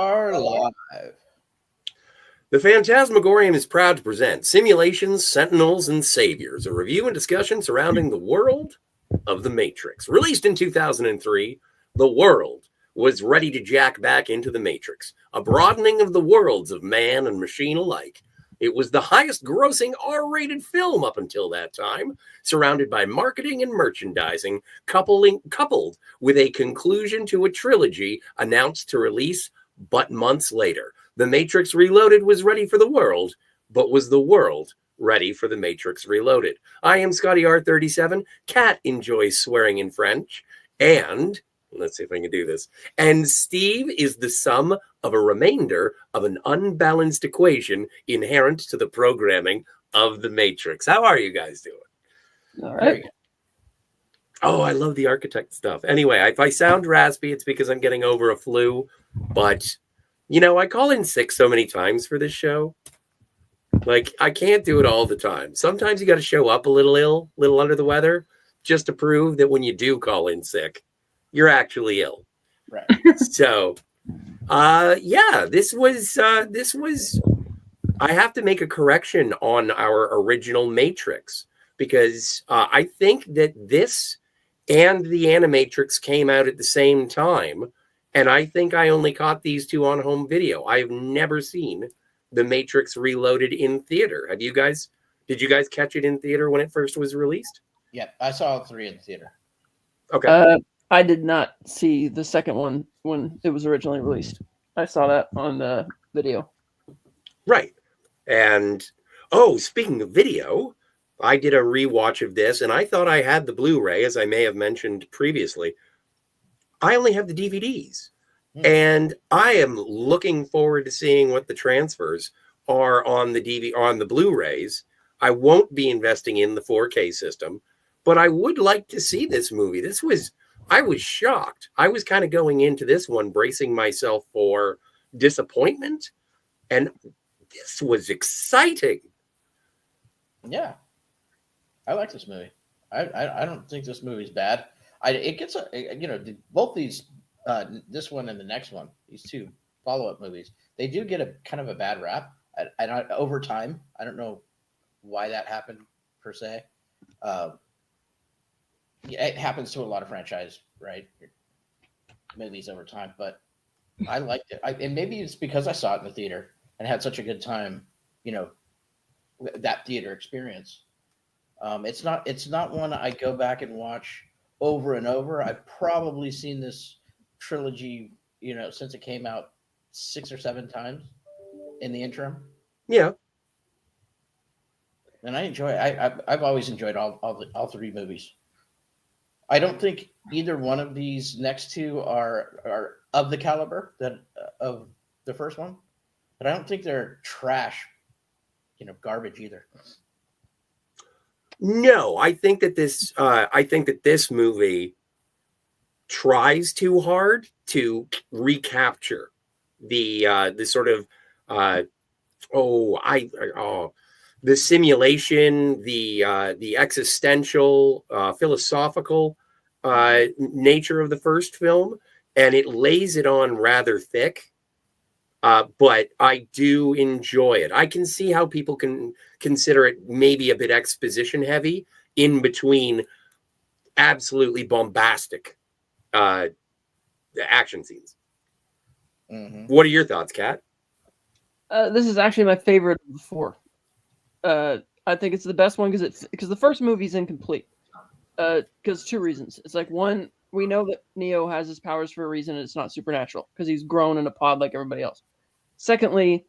are live. The Fantasmagorium is proud to present Simulations, Sentinels, and Saviors, a review and discussion surrounding the world of The Matrix. Released in 2003, the world was ready to jack back into The Matrix, a broadening of the worlds of man and machine alike. It was the highest grossing R-rated film up until that time, surrounded by marketing and merchandising, coupled with a conclusion to a trilogy announced to release but months later. The Matrix Reloaded was ready for the world, but was the world ready for The Matrix Reloaded? I am Scotty R37. Kat enjoys swearing in French. And, let's see if I can do this. And Steve is the sum of a remainder of an unbalanced equation inherent to the programming of The Matrix. How are you guys doing? All right. Oh, I love the architect stuff. Anyway, if I sound raspy, it's because I'm getting over a flu. But, you know, I call in sick so many times for this show. Like, I can't do it all the time. Sometimes you got to show up a little ill, a little under the weather, just to prove that when you do call in sick, you're actually ill. Right. So, this was, I have to make a correction on our original Matrix because I think that this and the Animatrix came out at the same time. And I think I only caught these two on home video. I've never seen The Matrix Reloaded in theater. Did you guys catch it in theater when it first was released? Yeah, I saw all three in the theater. Okay. I did not see the second one when it was originally released. I saw that on the video. Right. And, speaking of video, I did a rewatch of this, and I thought I had the Blu-ray, as I may have mentioned previously. I only have the DVDs. And I am looking forward to seeing what the transfers are on the Blu-rays. I won't be investing in the 4K system, but I would like to see this movie. I was shocked. I was kind of going into this one bracing myself for disappointment, and this was exciting. Yeah. I like this movie. I don't think this movie's bad. It gets both these, this one and the next one, these two follow-up movies, they do get a kind of a bad rap. Over time, I don't know why that happened per se. It happens to a lot of franchise, right? Movies over time, but I liked it. And maybe it's because I saw it in the theater and had such a good time, that theater experience. It's not one I go back and watch over and over. I've probably seen this trilogy, since it came out 6 or 7 times in the interim. Yeah. And I enjoy it. I've always enjoyed all three movies. I don't think either one of these next two are of the caliber of the first one, but I don't think they're trash, garbage either. No, I think that this movie tries too hard to recapture the sort of the simulation, the existential, philosophical nature of the first film, and it lays it on rather thick. But I do enjoy it. I can see how people can consider it maybe a bit exposition heavy in between absolutely bombastic action scenes. Mm-hmm. What are your thoughts, Kat? This is actually my favorite of the 4. I think it's the best one because the first movie's incomplete. Because 2 reasons. It's like, one, we know that Neo has his powers for a reason, and it's not supernatural because he's grown in a pod like everybody else. Secondly,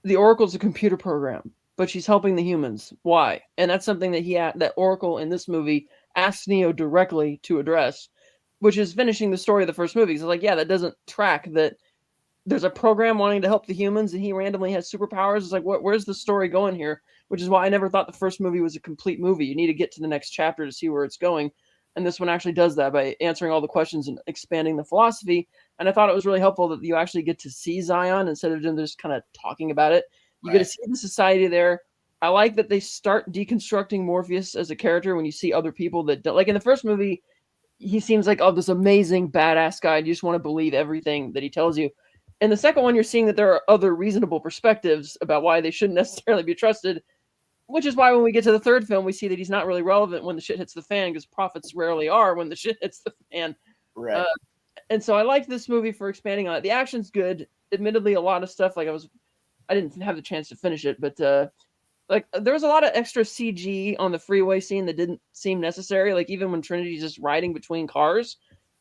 the Oracle's a computer program, but she's helping the humans. Why? And that's something that Oracle in this movie asks Neo directly to address, which is finishing the story of the first movie. It's like, yeah, that doesn't track that there's a program wanting to help the humans and he randomly has superpowers. It's like, where's the story going here? Which is why I never thought the first movie was a complete movie. You need to get to the next chapter to see where it's going. And this one actually does that by answering all the questions and expanding the philosophy. And I thought it was really helpful that you actually get to see Zion instead of just kind of talking about it. You get to see the society there. I like that they start deconstructing Morpheus as a character when you see other people that don't. Like in the first movie, he seems like, this amazing badass guy. You just want to believe everything that he tells you. In the second one, you're seeing that there are other reasonable perspectives about why they shouldn't necessarily be trusted, which is why when we get to the third film, we see that he's not really relevant when the shit hits the fan, because prophets rarely are when the shit hits the fan. Right. And so I liked this movie for expanding on it. The action's good. Admittedly, a lot of stuff, like I didn't have the chance to finish it, but like there was a lot of extra CG on the freeway scene that didn't seem necessary. Like even when Trinity's just riding between cars,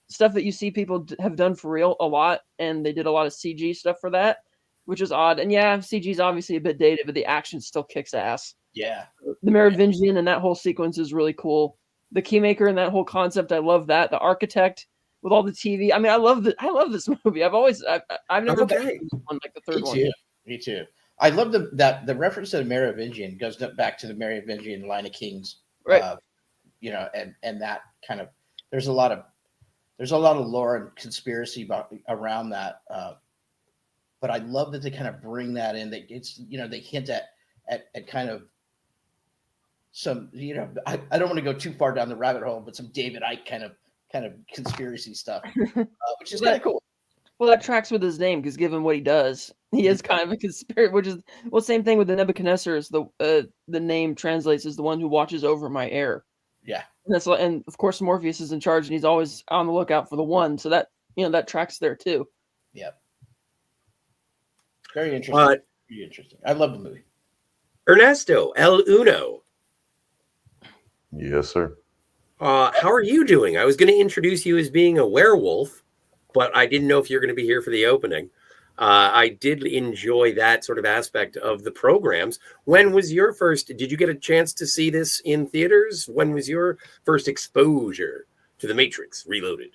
stuff that you see people have done for real a lot, and they did a lot of CG stuff for that, which is odd. And yeah, CG is obviously a bit dated, but the action still kicks ass. Yeah. The Merovingian and that whole sequence is really cool. The Keymaker and that whole concept, I love that. The Architect with all the TV. I mean, I love this movie. I've never Okay. one like the third Me one. too. Me too. I love the reference to the Merovingian goes back to the Merovingian line of kings, Right. And that kind of there's a lot of lore and conspiracy around that, but I love that they kind of bring that in. They hint at kind of some I don't want to go too far down the rabbit hole, but some David Icke kind of conspiracy stuff, which is kind of cool. Well, that tracks with his name because given what he does, he is kind of a conspirator. Which is same thing with the Nebuchadnezzar. Is the name translates as the one who watches over my heir. Yeah, and of course Morpheus is in charge, and he's always on the lookout for the one. So that that tracks there too. Yep. Very interesting. Very interesting. I love the movie. Ernesto El Uno. Yes, sir. How are you doing? I was going to introduce you as being a werewolf, but I didn't know if you're going to be here for the opening. I did enjoy that sort of aspect of the programs. When was your first? Did you get a chance to see this in theaters? When was your first exposure to The Matrix Reloaded?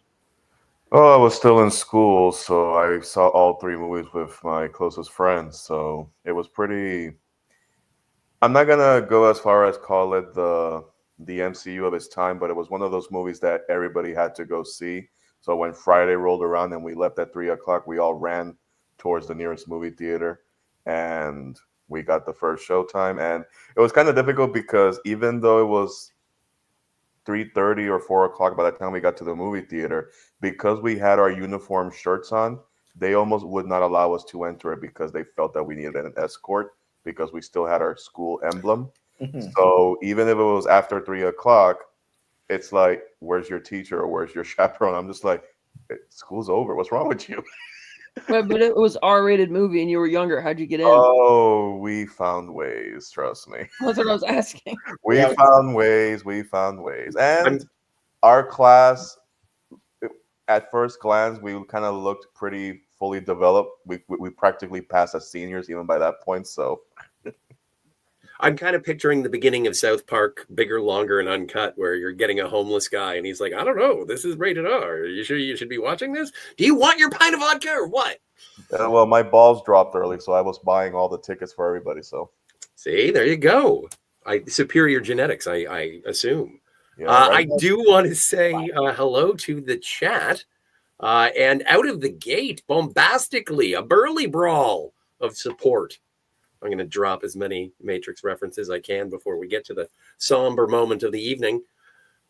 Oh, I was still in school, so I saw all three movies with my closest friends. So it was pretty. I'm not gonna go as far as call it the MCU of its time, but it was one of those movies that everybody had to go see. So when Friday rolled around and we left at 3:00, we all ran towards the nearest movie theater, and we got the first showtime. And it was kind of difficult because even though it was 3:30 or 4:00 by the time we got to the movie theater, because we had our uniform shirts on, they almost would not allow us to enter it because they felt that we needed an escort because we still had our school emblem. So even if it was after 3:00, it's like, where's your teacher or where's your chaperone? I'm just like, school's over. What's wrong with you? But it was R-rated movie, and you were younger. How'd you get in? Oh, we found ways. Trust me. That's what I was asking. We found ways. And our class, at first glance, we kind of looked pretty fully developed. We practically passed as seniors even by that point. So I'm kind of picturing the beginning of South Park, bigger, longer, and uncut, where you're getting a homeless guy, and he's like, "I don't know, this is rated R. Are you sure you should be watching this? Do you want your pint of vodka or what?" well, my balls dropped early, so I was buying all the tickets for everybody. So see, there you go. Superior genetics, I assume. yeah, right. I do want to say hello to the chat, and out of the gate, bombastically, a burly brawl of support. I'm going to drop as many Matrix references as I can before we get to the somber moment of the evening.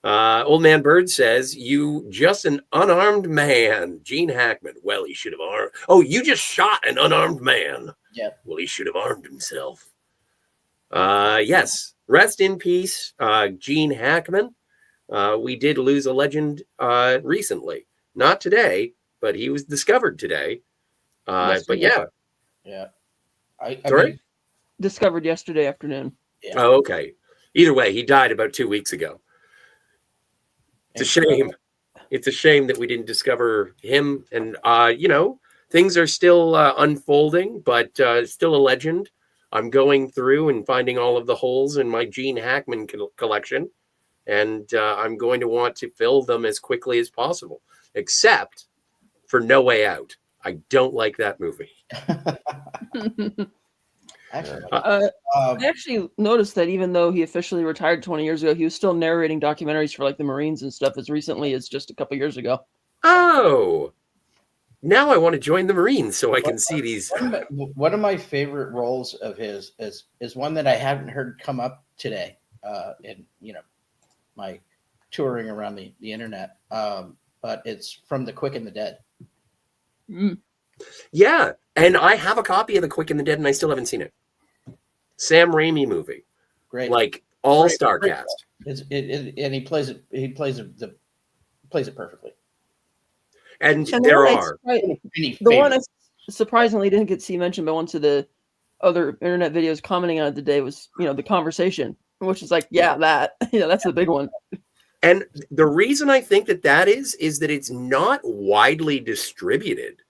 Old Man Bird says, "You just an unarmed man." Gene Hackman. Well, he should have armed. Oh, you just shot an unarmed man. Yeah. Well, he should have armed himself. Yes. Rest in peace, Gene Hackman. We did lose a legend recently. Not today, but he was discovered today. But yeah. Yeah. Sorry? Discovered yesterday afternoon. Yeah. Oh, okay. Either way, he died about 2 weeks ago. It's a shame. It's a shame that we didn't discover him. And, things are still unfolding, but still a legend. I'm going through and finding all of the holes in my Gene Hackman collection. And I'm going to want to fill them as quickly as possible, except for No Way Out. I don't like that movie. I actually noticed that even though he officially retired 20 years ago, he was still narrating documentaries for like the Marines and stuff as recently as just a couple years ago. Oh, now I want to join the Marines so I can see these. One of my favorite roles of his is one that I haven't heard come up today in my touring around the internet. But it's from The Quick and the Dead. Mm. Yeah, and I have a copy of The Quick and the Dead, and I still haven't seen it. Sam Raimi movie, Great, like all-star Great. cast. And he plays it. He plays it perfectly. And And there the one are. the one I surprisingly didn't get to see mentioned by one of the other internet videos commenting on it today was, the conversation, which is like, that's the big one. And the reason I think that is that it's not widely distributed.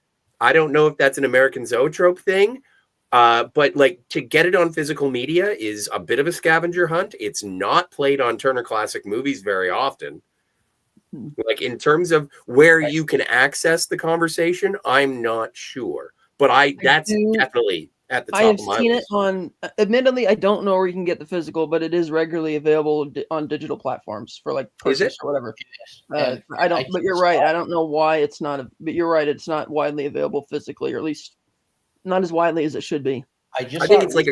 I don't know if that's an American Zoetrope thing, but like to get it on physical media is a bit of a scavenger hunt. It's not played on Turner Classic Movies very often. Like in terms of where you can access the conversation, I'm not sure. But that's definitely at the top I have of my seen list. it on, admittedly, I don't know where you can get the physical, but it is regularly available on digital platforms for like purchase or whatever. I don't, but you're right. I don't know why it's not, but you're right. It's not widely available physically, or at least not as widely as it should be. I think it's like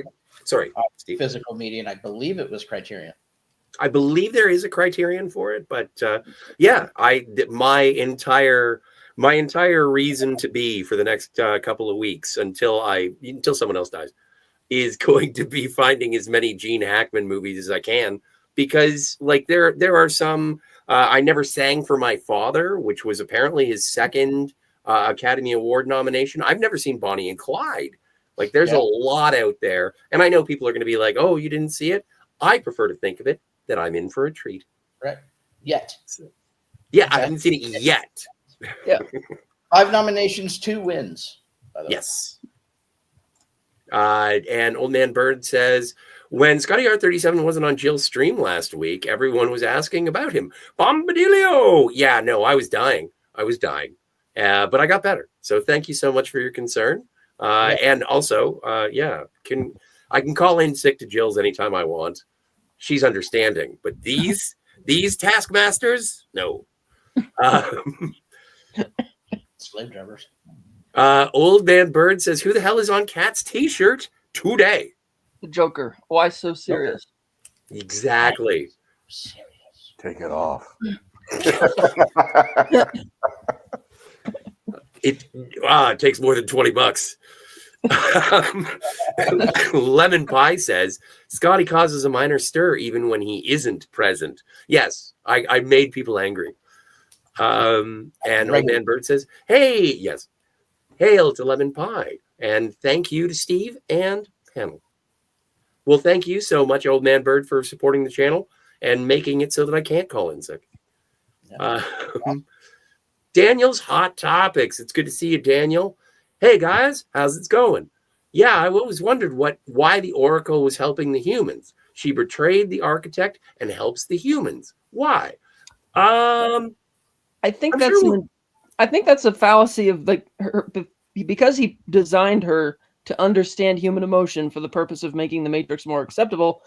Steve. Physical media, and I believe it was Criterion. I believe there is a Criterion for it, but my entire reason to be for the next couple of weeks until someone else dies is going to be finding as many Gene Hackman movies as I can, because like there are some. I Never Sang for My Father, which was apparently his second Academy Award nomination. I've never seen Bonnie and Clyde. Like there's a lot out there, and I know people are going to be like, "Oh, you didn't see it." I prefer to think of it that I'm in for a treat. Right. Yet. Yeah, I haven't seen it yet. Yeah. 5 nominations, 2 wins. Yes. And Old Man Bird says, when Scotty R37 wasn't on Jill's stream last week, everyone was asking about him. Bombadillo! Yeah, no, I was dying. But I got better. So thank you so much for your concern. And also, I can call in sick to Jill's anytime I want. She's understanding. But these taskmasters, no. Slave drivers. Old Man Bird says, who the hell is on Cat's t-shirt today? The Joker. Why so serious? Exactly. Serious. Take it off. It takes more than $20. Lemon Pie says, Scotty causes a minor stir even when he isn't present. Yes, I made people angry. And Old Man Bird says, hey, yes, hail to Lemon Pie. And thank you to Steve and panel. Well, thank you so much, Old Man Bird, for supporting the channel and making it so that I can't call in sick. Daniel's Hot Topics. It's good to see you, Daniel. Hey, guys, how's it going? Yeah, I always wondered why the Oracle was helping the humans. She betrayed the architect and helps the humans. Why? I think that's a fallacy of like her, because he designed her to understand human emotion for the purpose of making the Matrix more acceptable.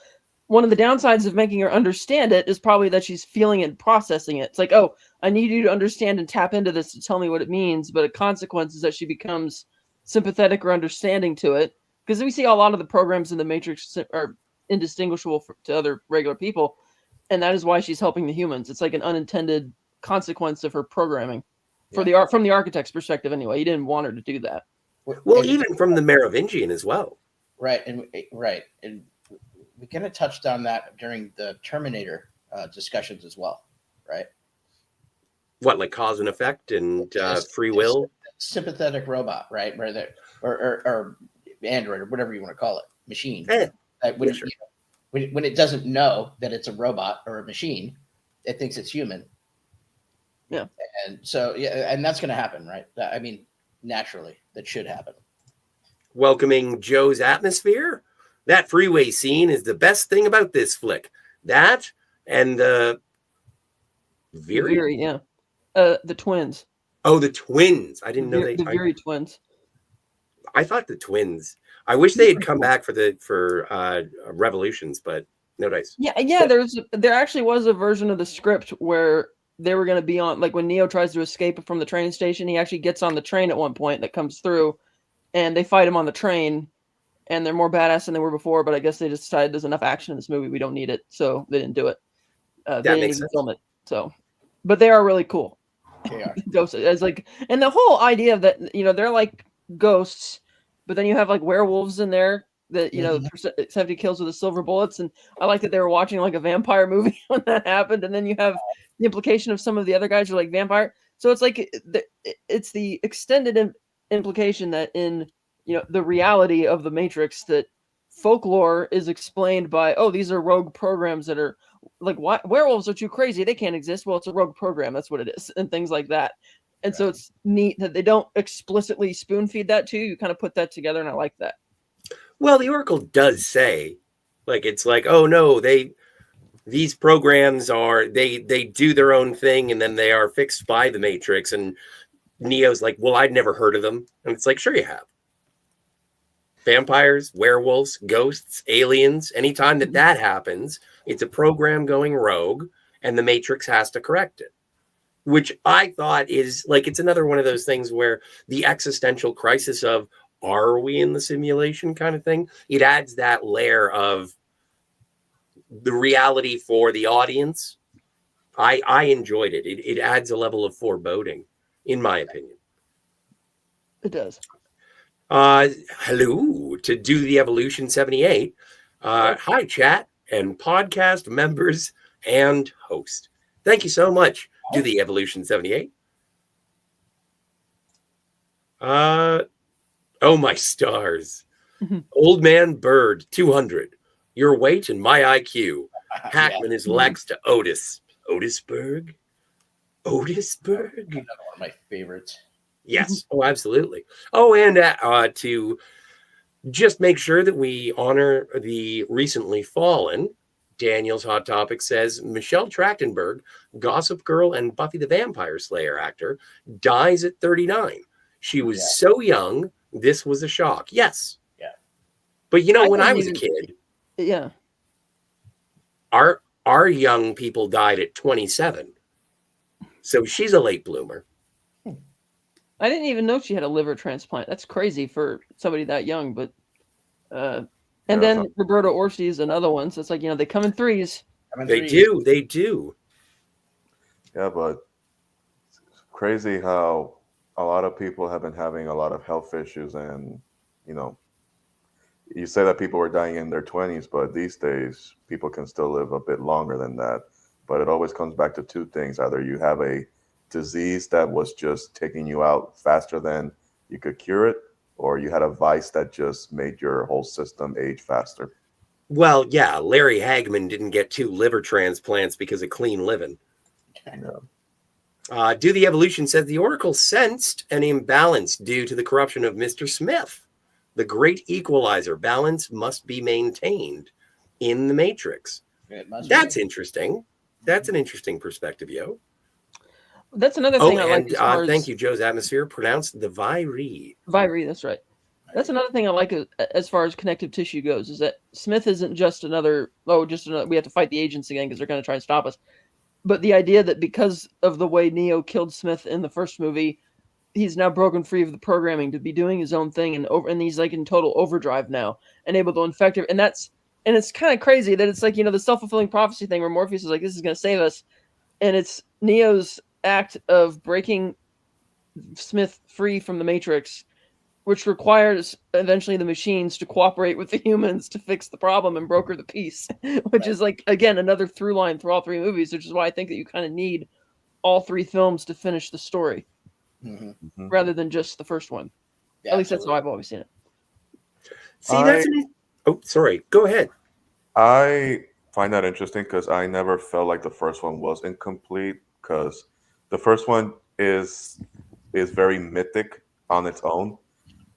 One of the downsides of making her understand it is probably that she's feeling it and processing it. It's like, oh, I need you to understand and tap into this to tell me what it means. But a consequence is that she becomes sympathetic or understanding to it. Because we see a lot of the programs in the Matrix are indistinguishable to other regular people. And that is why she's helping the humans. It's like an unintended consequence of her programming from the architect's perspective. Anyway, he didn't want her to do that. Well, even from the Merovingian as well. Right. And we kind of touched on that during the Terminator discussions as well, right? What, like cause and effect and free will? Sympathetic robot, right? Where they or android or whatever you want to call it, machine. When it doesn't know that it's a robot or a machine, it thinks it's human. Yeah. And so, and that's going to happen, right? I mean, naturally, that should happen. Welcoming Joe's Atmosphere. That freeway scene is the best thing about this flick. That and the Viri, yeah. The twins. Oh, the twins. I didn't know the Viri twins. I thought the twins. I wish they had come back for Revolutions, but no dice. Yeah. There actually was a version of the script where they were going to be on, like when Neo tries to escape from the train station, he actually gets on the train at one point that comes through, and they fight him on the train, and they're more badass than they were before. But I guess they just decided there's enough action in this movie, we don't need it, so they didn't do it. They didn't even film it. So, but they are really cool. They are. It's like, and the whole idea of that, they're like ghosts, but then you have like werewolves in there that 70 kills with the silver bullets, and I like that they were watching like a vampire movie when that happened, and then you have the implication of some of the other guys are like vampire, so it's like it's the extended implication that in the reality of the Matrix, that folklore is explained by, oh, these are rogue programs that are like, why werewolves are too crazy, they can't exist. Well, it's a rogue program, that's what it is, and things like that. And so it's neat that they don't explicitly spoon feed that to you. You kind of put that together, and I like that. Well, the Oracle does say, like, it's like, oh no, these programs are they do their own thing, and then they are fixed by the Matrix. And Neo's like, well, I'd never heard of them, and it's like, sure you have. Vampires, werewolves, ghosts, aliens. Anytime that happens, it's a program going rogue, and the Matrix has to correct it. Which I thought is like, it's another one of those things where the existential crisis of, are we in the simulation kind of thing? It adds that layer of the reality for the audience. I enjoyed it. It adds a level of foreboding, in my opinion. It does. Hello to Do the Evolution 78. Hi, chat and podcast members and host. Thank you so much. Do the Evolution 78. Oh my stars. Old Man Bird 200. Your weight and my IQ. Hackman is Lex to Otis. Otisburg? Otisburg? Another one of my favorites. Yes. Oh, absolutely. Oh, and to just make sure that we honor the recently fallen, Daniel's Hot Topic says Michelle Trachtenberg, Gossip Girl and Buffy the Vampire Slayer actor, dies at 39. She was so young, this was a shock. Yes. Yeah. But when I was a kid, our young people died at 27. So she's a late bloomer. I didn't even know she had a liver transplant. That's crazy for somebody that young, but and then Roberta Orsi is another one. So it's like, they come in threes. They do. Yeah, but it's crazy how a lot of people have been having a lot of health issues, and you say that people were dying in their 20s, but these days people can still live a bit longer than that. But it always comes back to two things. Either you have a disease that was just taking you out faster than you could cure it, or you had a vice that just made your whole system age faster. Well, yeah, Larry Hagman didn't get 2 liver transplants because of clean living. Yeah. Do the Evolution says the Oracle sensed an imbalance due to the corruption of Mr. Smith. The great equalizer. Balance must be maintained in the Matrix. That's interesting. That's an interesting perspective, yo. That's another thing I like. Thank you, Joe's Atmosphere. Pronounced the Viree. Viree, that's right. That's another thing I like as far as connective tissue goes, is that Smith isn't just another, we have to fight the agents again because they're going to try and stop us. But the idea that because of the way Neo killed Smith in the first movie, he's now broken free of the programming to be doing his own thing, and he's like in total overdrive now and able to infect him. And it's kind of crazy that it's like, the self-fulfilling prophecy thing where Morpheus is like, this is going to save us. And it's Neo's act of breaking Smith free from the Matrix, which requires eventually the machines to cooperate with the humans to fix the problem and broker the peace, which is like, again, another through line through all 3 movies, which is why I think that you kind of need all 3 films to finish the story rather than just the first one. Yeah, at least that's how I've always seen it. See, sorry. Go ahead. I find that interesting because I never felt like the first one was incomplete, because the first one is very mythic on its own,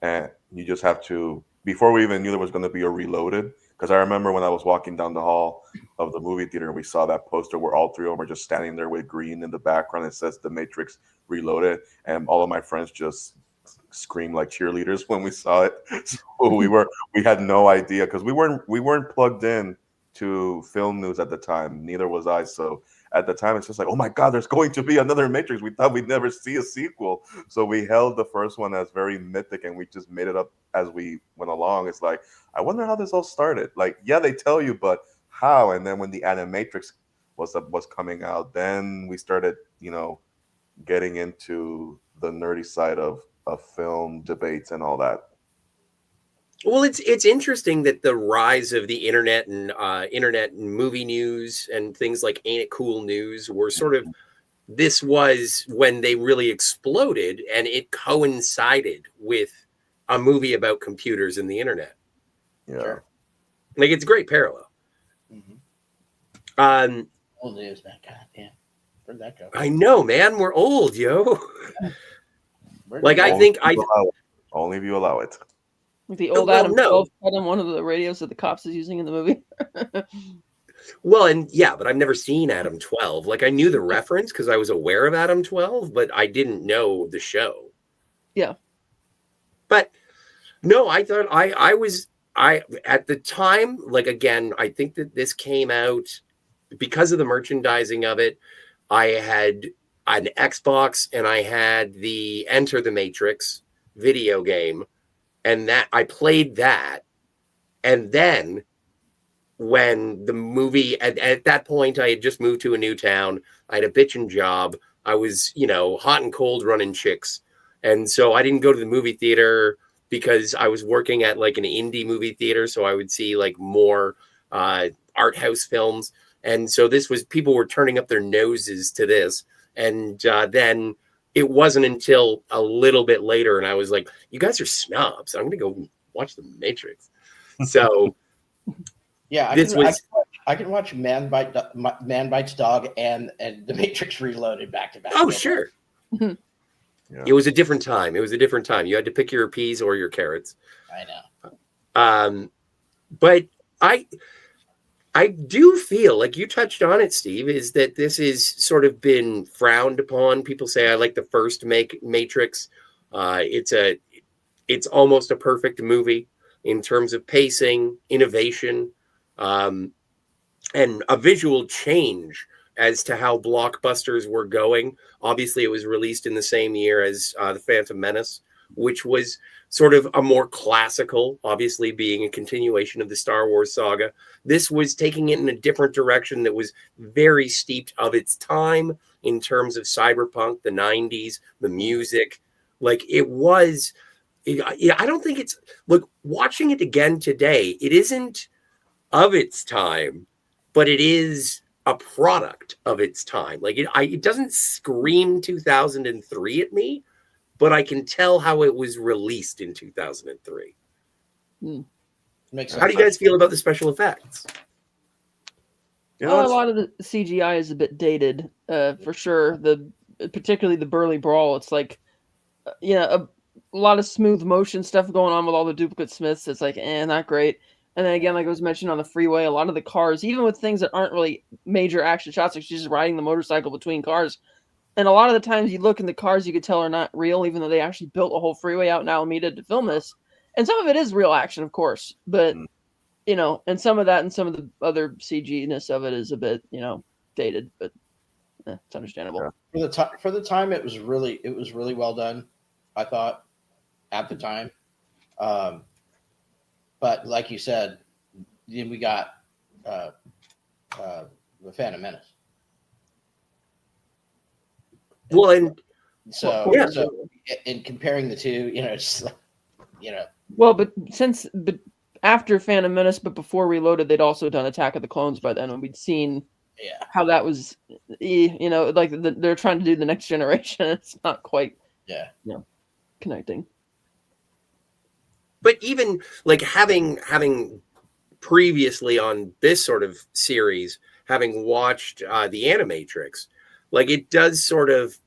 and you just have to, before we even knew there was going to be a Reloaded, because I remember when I was walking down the hall of the movie theater and we saw that poster where all 3 of them are just standing there with green in the background. It says The Matrix Reloaded, and all of my friends just screamed like cheerleaders when we saw it. So we had no idea, because we weren't plugged in to film news at the time. Neither was I. So at the time, it's just like, oh my God, there's going to be another Matrix. We thought we'd never see a sequel. So we held the first one as very mythic, and we just made it up as we went along. It's like, I wonder how this all started. Like, yeah, they tell you, but how? And then when the Animatrix was coming out, then we started, getting into the nerdy side of of film debates and all that. Well, it's interesting that the rise of the internet and movie news and things like Ain't It Cool News were sort of, this was when they really exploded, and it coincided with a movie about computers and the internet. Yeah. Sure. Like, it's a great parallel. Mm-hmm. Old news, man. God damn. Where'd that go? I know, man. We're old, yo. Like, I think only if you allow it. Like the old Adam 12 cut on one of the radios that the cops is using in the movie. Well, and yeah, but I've never seen Adam 12. Like, I knew the reference because I was aware of Adam 12, but I didn't know the show. Yeah. But no, I thought I at the time, like, again, I think that this came out because of the merchandising of it. I had an Xbox and I had the Enter the Matrix video game, and that I played that. And then when the movie, at that point, I had just moved to a new town. I had a bitchin' job. I was, hot and cold running chicks. And so I didn't go to the movie theater because I was working at like an indie movie theater. So I would see like more art house films. And so people were turning up their noses to this. And then it wasn't until a little bit later, and I was like, you guys are snobs. I'm going to go watch The Matrix. So yeah, I can watch Man Bites Dog and The Matrix Reloaded back to back. Oh, sure. Yeah. It was a different time. You had to pick your peas or your carrots. I know. But I do feel like you touched on it, Steve, is that this is sort of been frowned upon. People say, I like the first Matrix. It's almost a perfect movie in terms of pacing, innovation, and a visual change as to how blockbusters were going. Obviously, it was released in the same year as The Phantom Menace, which was sort of a more classical, obviously being a continuation of the Star Wars saga. This was taking it in a different direction that was very steeped of its time in terms of cyberpunk, the 90s, the music. Like, it was, I don't think it's, look, watching it again today, it isn't of its time, but it is a product of its time. Like, it doesn't scream 2003 at me, but I can tell how it was released in 2003. Makes sense. How do you guys feel about the special effects? A lot of the CGI is a bit dated, for sure. Particularly the Burly Brawl. It's like, a lot of smooth motion stuff going on with all the duplicate Smiths. It's like, not great. And then again, like I was mentioned on the freeway, a lot of the cars, even with things that aren't really major action shots, like she's just riding the motorcycle between cars. And a lot of the times you look in the cars, you could tell are not real, even though they actually built a whole freeway out in Alameda to film this. And some of it is real action, of course. But, and some of that and some of the other CG-ness of it is a bit, dated. But it's understandable. For the time, it was really well done, I thought, at the time. But like you said, then we got The Phantom Menace. Well, and so in comparing the two, it's like, Well, but after Phantom Menace, but before Reloaded, they'd also done Attack of the Clones by then, and we'd seen how that was, like they're trying to do the next generation. It's not quite, connecting. But even like having previously on this sort of series, having watched the Animatrix, like it does sort of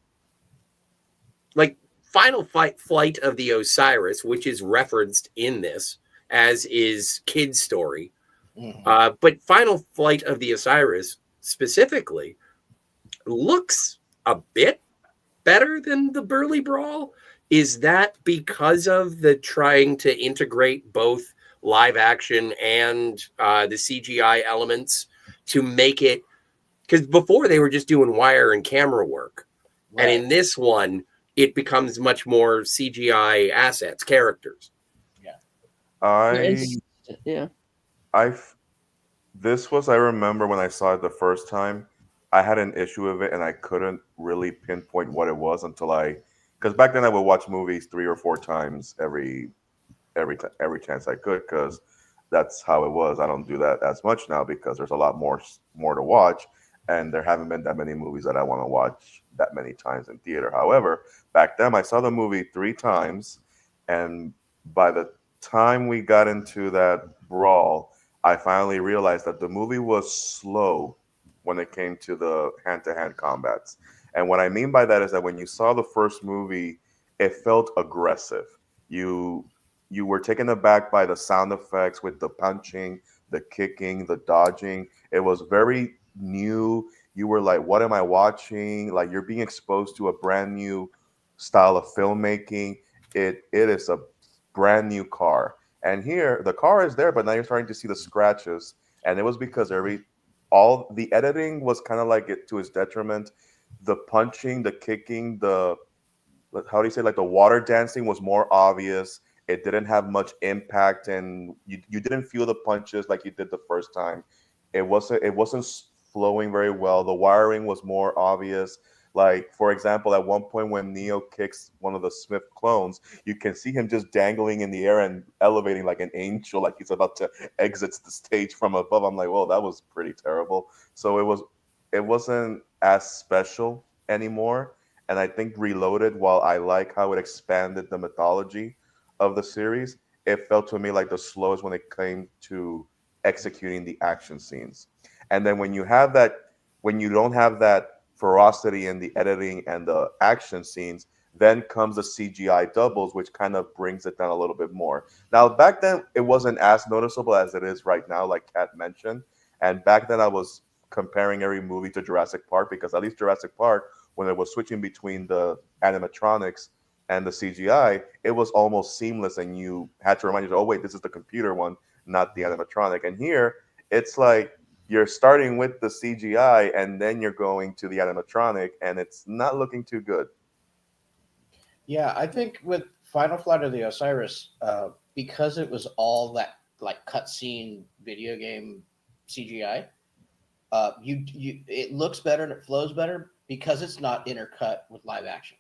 like Final Flight of the Osiris, which is referenced in this, as is Kid's Story. Mm-hmm. But Final Flight of the Osiris specifically looks a bit better than the Burly Brawl. Is that because of the trying to integrate both live action and the CGI elements to make it? Because before they were just doing wire and camera work. Right. And in this one, it becomes much more CGI assets, characters. Yeah. I remember when I saw it the first time, I had an issue with it and I couldn't really pinpoint what it was until I because back then I would watch movies 3 or 4 times every chance I could, because that's how it was. I don't do that as much now because there's a lot more to watch, and there haven't been that many movies that I want to watch that many times in theater. However, back then I saw the movie 3 times, and by the time we got into that brawl, I finally realized that the movie was slow when it came to the hand-to-hand combats. And what I mean by that is that when you saw the first movie, it felt aggressive. You you were taken aback by the sound effects with the punching, the kicking, the dodging. It was very new. You were like, what am I watching? Like, you're being exposed to a brand new style of filmmaking. It is a brand new car. And here the car is there, but now you're starting to see the scratches. And it was because all the editing was kind of like it to its detriment. The punching, the kicking, the how do you say, like the water dancing was more obvious. It didn't have much impact, and you didn't feel the punches like you did the first time. It wasn't flowing very well. The wiring was more obvious. Like, for example, at one point when Neo kicks one of the Smith clones, you can see him just dangling in the air and elevating like an angel, like he's about to exit the stage from above. I'm like, whoa, that was pretty terrible. So it wasn't as special anymore. And I think Reloaded, while I like how it expanded the mythology of the series, it felt to me like the slowest when it came to executing the action scenes. And then when you don't have that ferocity in the editing and the action scenes, then comes the CGI doubles, which kind of brings it down a little bit more. Now, back then, it wasn't as noticeable as it is right now, like Kat mentioned. And back then, I was comparing every movie to Jurassic Park, because at least Jurassic Park, when it was switching between the animatronics and the CGI, it was almost seamless, and you had to remind yourself, oh wait, this is the computer one, not the animatronic. And here, it's like you're starting with the CGI, and then you're going to the animatronic, and it's not looking too good. Yeah, I think with Final Flight of the Osiris, because it was all that like cutscene video game CGI, it looks better and it flows better because it's not intercut with live action.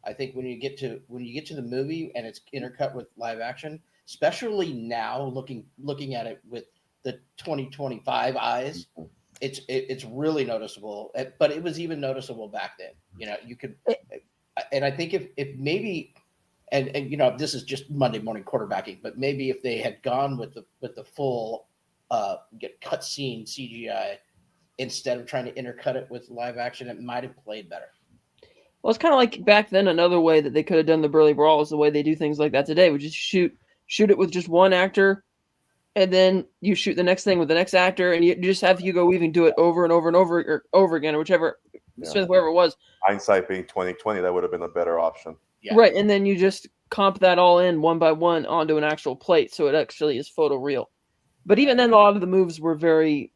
I think when you get to the movie and it's intercut with live action, especially now looking at it with the 2025 eyes, it's really noticeable. But it was even noticeable back then. You could, and I think if maybe, and this is just Monday morning quarterbacking, but maybe if they had gone with the full get cutscene CGI instead of trying to intercut it with live action, it might have played better. Well, it's kind of like back then. Another way that they could have done the Burly Brawl is the way they do things like that today, which is shoot it with just one actor, and then you shoot the next thing with the next actor, and you just have Hugo Weaving do it over and over and over again, or whichever Smith, whoever it was. Hindsight being 2020, that would have been a better option. Yeah. Right, and then you just comp that all in one by one onto an actual plate, so it actually is photoreal. But even then, a lot of the moves were very,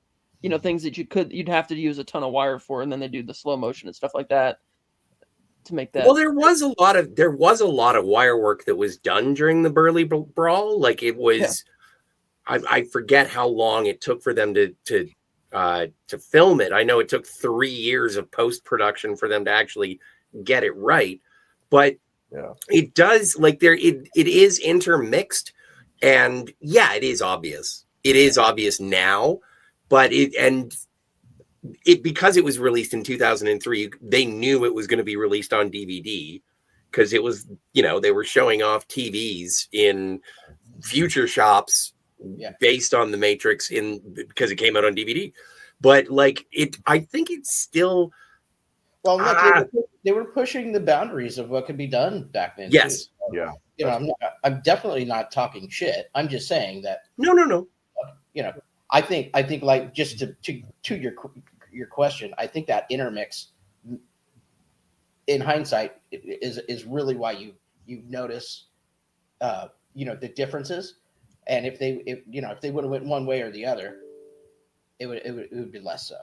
things that you'd have to use a ton of wire for, and then they do the slow motion and stuff like that to make that. Well, there was a lot of wire work that was done during the Burly Brawl. Like, it was, I forget how long it took for them to film it. I know it took 3 years of post production for them to actually get it right, but it does, like, it is intermixed, and it is obvious. It is obvious now, but because it was released in 2003, they knew it was going to be released on DVD, because it was, they were showing off TVs in future shops based on the Matrix because it came out on DVD. But like I think it's still. Well, look, they were pushing the boundaries of what could be done back then. Yes. Too. So, I'm definitely not talking shit. I'm just saying that. No. I think like, just to your question, I think that intermix, in hindsight, is really why you notice the differences, and if they would have went one way or the other, it would be less so.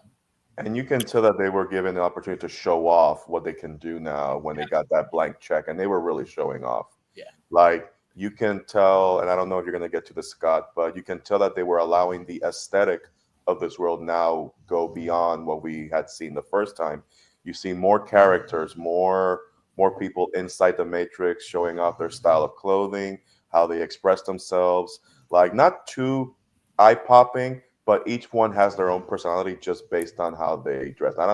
And you can tell that they were given the opportunity to show off what they can do now when they got that blank check, and they were really showing off. Yeah. Like, you can tell, and I don't know if you're going to get to the Scott, but you can tell that they were allowing the aesthetic of this world now go beyond what we had seen the first time. You see more characters, more more people inside the Matrix showing off their style of clothing, how they express themselves. Like, not too eye-popping, but each one has their own personality just based on how they dress. I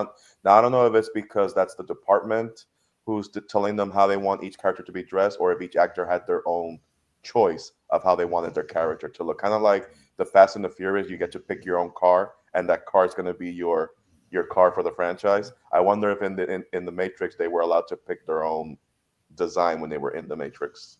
don't know if it's because that's the department who's telling them how they want each character to be dressed, or if each actor had their own choice of how they wanted their character to look. Kind of like the Fast and the Furious, you get to pick your own car, and that car is going to be your car for the franchise. I wonder if in the Matrix they were allowed to pick their own design when they were in the Matrix.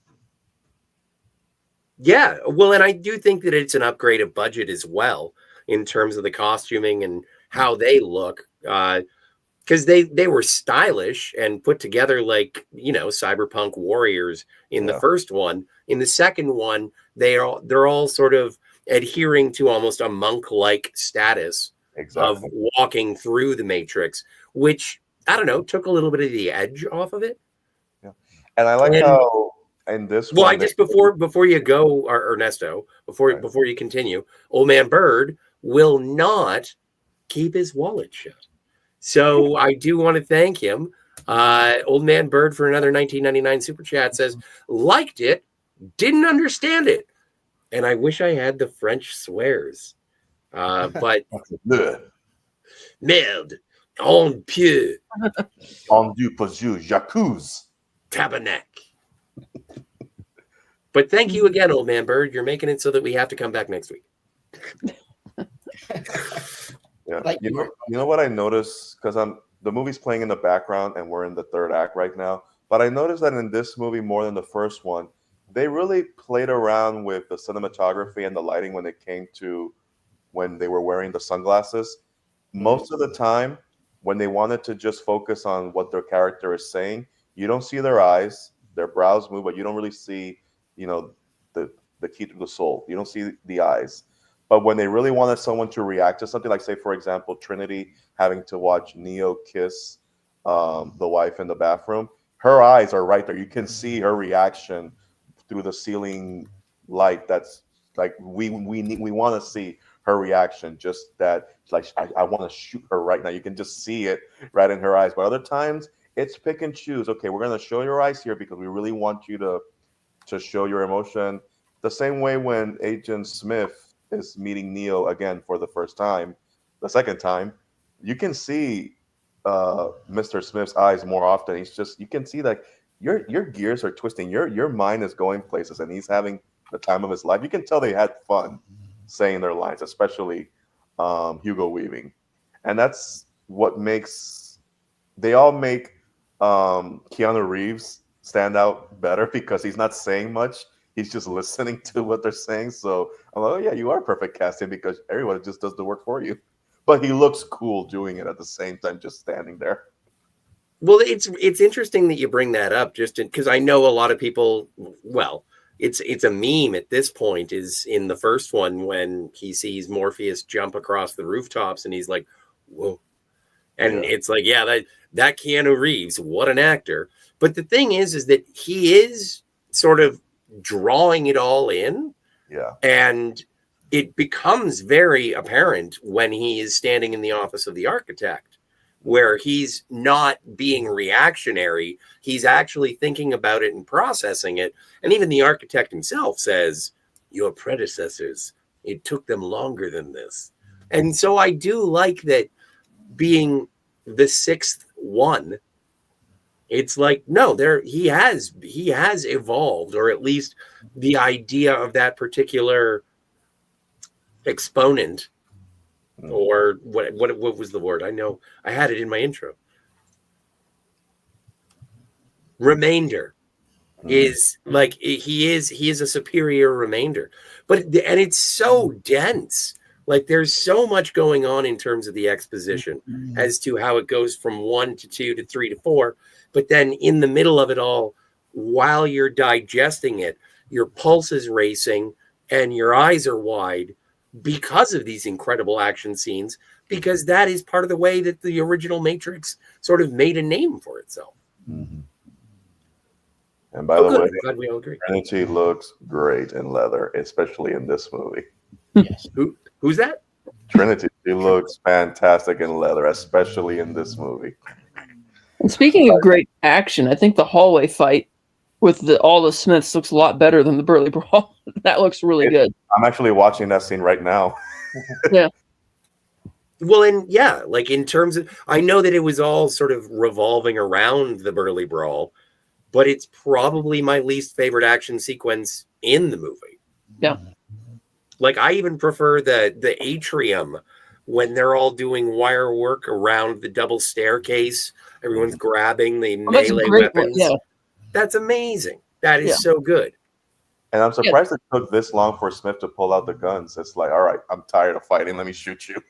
Yeah, well, and I do think that it's an upgrade of budget as well in terms of the costuming and how they look, because they were stylish and put together like, cyberpunk warriors in the first one. In the second one, they're all sort of adhering to almost a monk-like status of walking through the Matrix, which, I don't know, took a little bit of the edge off of it. Yeah, and I like how in this well, one, I just before you go, Ernesto, before you continue, Old Man Bird will not keep his wallet shut. So I do want to thank him. Old Man Bird for another 1999 super chat says, liked it, didn't understand it, and I wish I had the French swears. But merde, on pied, on du pas j'accuse, tabernacle. But thank you again, Old Man Bird. You're making it so that we have to come back next week. Yeah, you know what I noticed, because the movie's playing in the background and we're in the third act right now. But I noticed that in this movie, more than the first one, they really played around with the cinematography and the lighting when it came to when they were wearing the sunglasses. Most of the time, when they wanted to just focus on what their character is saying, you don't see their eyes, their brows move, but you don't really see, the key to the soul. You don't see the eyes. But when they really wanted someone to react to something, like, say, for example, Trinity having to watch Neo kiss the wife in the bathroom, her eyes are right there. You can see her reaction through the ceiling light. That's like, we want to see her reaction. Just that, like, I want to shoot her right now. You can just see it right in her eyes. But other times, it's pick and choose. Okay, we're going to show your eyes here because we really want you to show your emotion. The same way when Agent Smith is meeting Neo again for the first time, the second time, you can see Mr. Smith's eyes more often. You can see that your gears are twisting. Your mind is going places, and he's having the time of his life. You can tell they had fun saying their lines, especially Hugo Weaving. And that's what they all make Keanu Reeves stand out better, because he's not saying much. He's just listening to what they're saying. So I'm like, oh yeah, you are perfect casting, because everyone just does the work for you. But he looks cool doing it at the same time, just standing there. Well, it's interesting that you bring that up, just because I know a lot of people. Well, it's a meme at this point. Is in the first one when he sees Morpheus jump across the rooftops, and he's like, "Whoa!" And it's like, yeah, that Keanu Reeves, what an actor. But the thing is that he is sort of drawing it all in. Yeah. And it becomes very apparent when he is standing in the office of the architect, where he's not being reactionary. He's actually thinking about it and processing it. And even the architect himself says, your predecessors, it took them longer than this. And so I do like that, being the sixth one, it's like, no, he has evolved, or at least the idea of that particular exponent, or what was the word? I know I had it in my intro. Remainder is like, he is a superior remainder, and it's so dense. Like, there's so much going on in terms of the exposition as to how it goes from 1 to 2 to 3 to 4. But then in the middle of it all, while you're digesting it, your pulse is racing and your eyes are wide because of these incredible action scenes, because that is part of the way that the original Matrix sort of made a name for itself. Mm-hmm. And by the way, glad we all agree. Trinity looks great in leather, especially in this movie. Yes. Who's that? Trinity. She looks fantastic in leather, especially in this movie. And speaking of great action, I think the hallway fight with all the Smiths looks a lot better than the Burly Brawl. That looks really good. I'm actually watching that scene right now. Yeah. Well, and yeah, like in terms of, I know that it was all sort of revolving around the Burly Brawl, but it's probably my least favorite action sequence in the movie. Yeah. Like I even prefer the atrium when they're all doing wire work around the double staircase. Everyone's grabbing the that's a melee great one, weapons. yeah. That's amazing. That is Yeah. so good. And I'm surprised it took this long for Smith to pull out the guns. It's like, all right, I'm tired of fighting. Let me shoot you.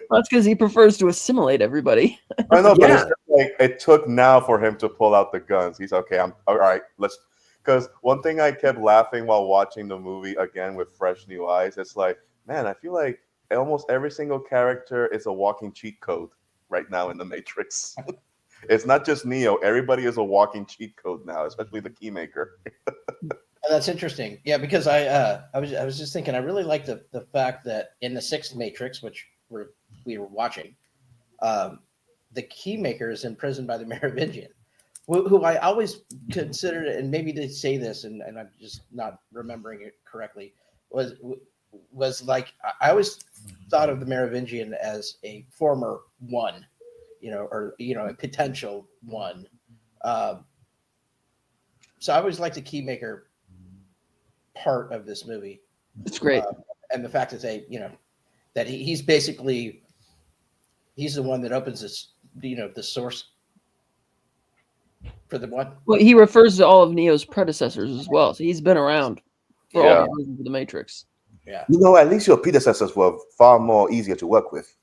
That's because he prefers to assimilate everybody. I know, but Yeah. it's just like it took now for him to pull out the guns. He's okay. I'm all right. Let's. Because one thing I kept laughing while watching the movie again with fresh new eyes, it's like, man, I feel like almost every single character is a walking cheat code right now in the Matrix. It's not just Neo. Everybody is a walking cheat code now, especially the Keymaker. That's interesting. Yeah, because I was just thinking I really like the fact that in the sixth Matrix, which we were watching, the Keymaker is imprisoned by the Merovingian, who I always considered, and maybe they say this, and I'm just not remembering it correctly, was like I always thought of the Merovingian as a former one, or a potential one. So I always liked the Keymaker part of this movie. It's great. And the fact that that he's basically the one that opens this, the source for the one. Well, he refers to all of Neo's predecessors as well, so he's been around for all the reasons of the Matrix. Yeah. At least your predecessors were far more easier to work with.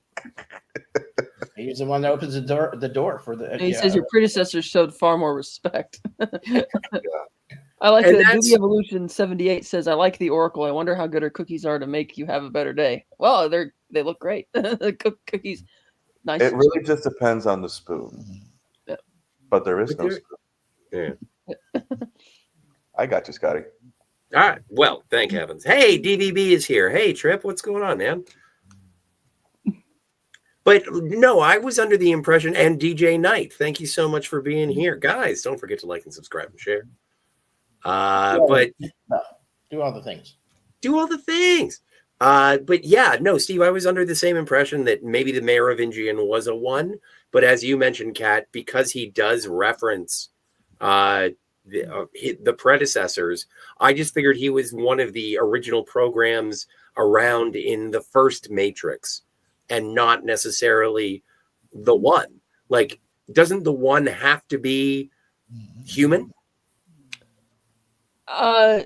He's the one that opens the door for the. And he says your predecessors showed far more respect. I like And that. that's- Duty Evolution 78 says, "I like the Oracle. I wonder how good her cookies are to make you have a better day." Well, they look great. The cookies, nice. It really just depends on the spoon. Yeah. But there is But no there- spoon. Yeah. I got you, Scotty. All right. Well, thank heavens. Hey, DVB is here. Hey, Trip, what's going on, man? But no, I was under the impression, and DJ Knight, thank you so much for being here. Guys, don't forget to like and subscribe and share. But do all the things. do all the things. But yeah, no, Steve, I was under the same impression that maybe the Merovingian was a one. But as you mentioned, Kat, because he does reference the predecessors, I just figured he was one of the original programs around in the first Matrix and not necessarily the one. Like, doesn't the one have to be human? I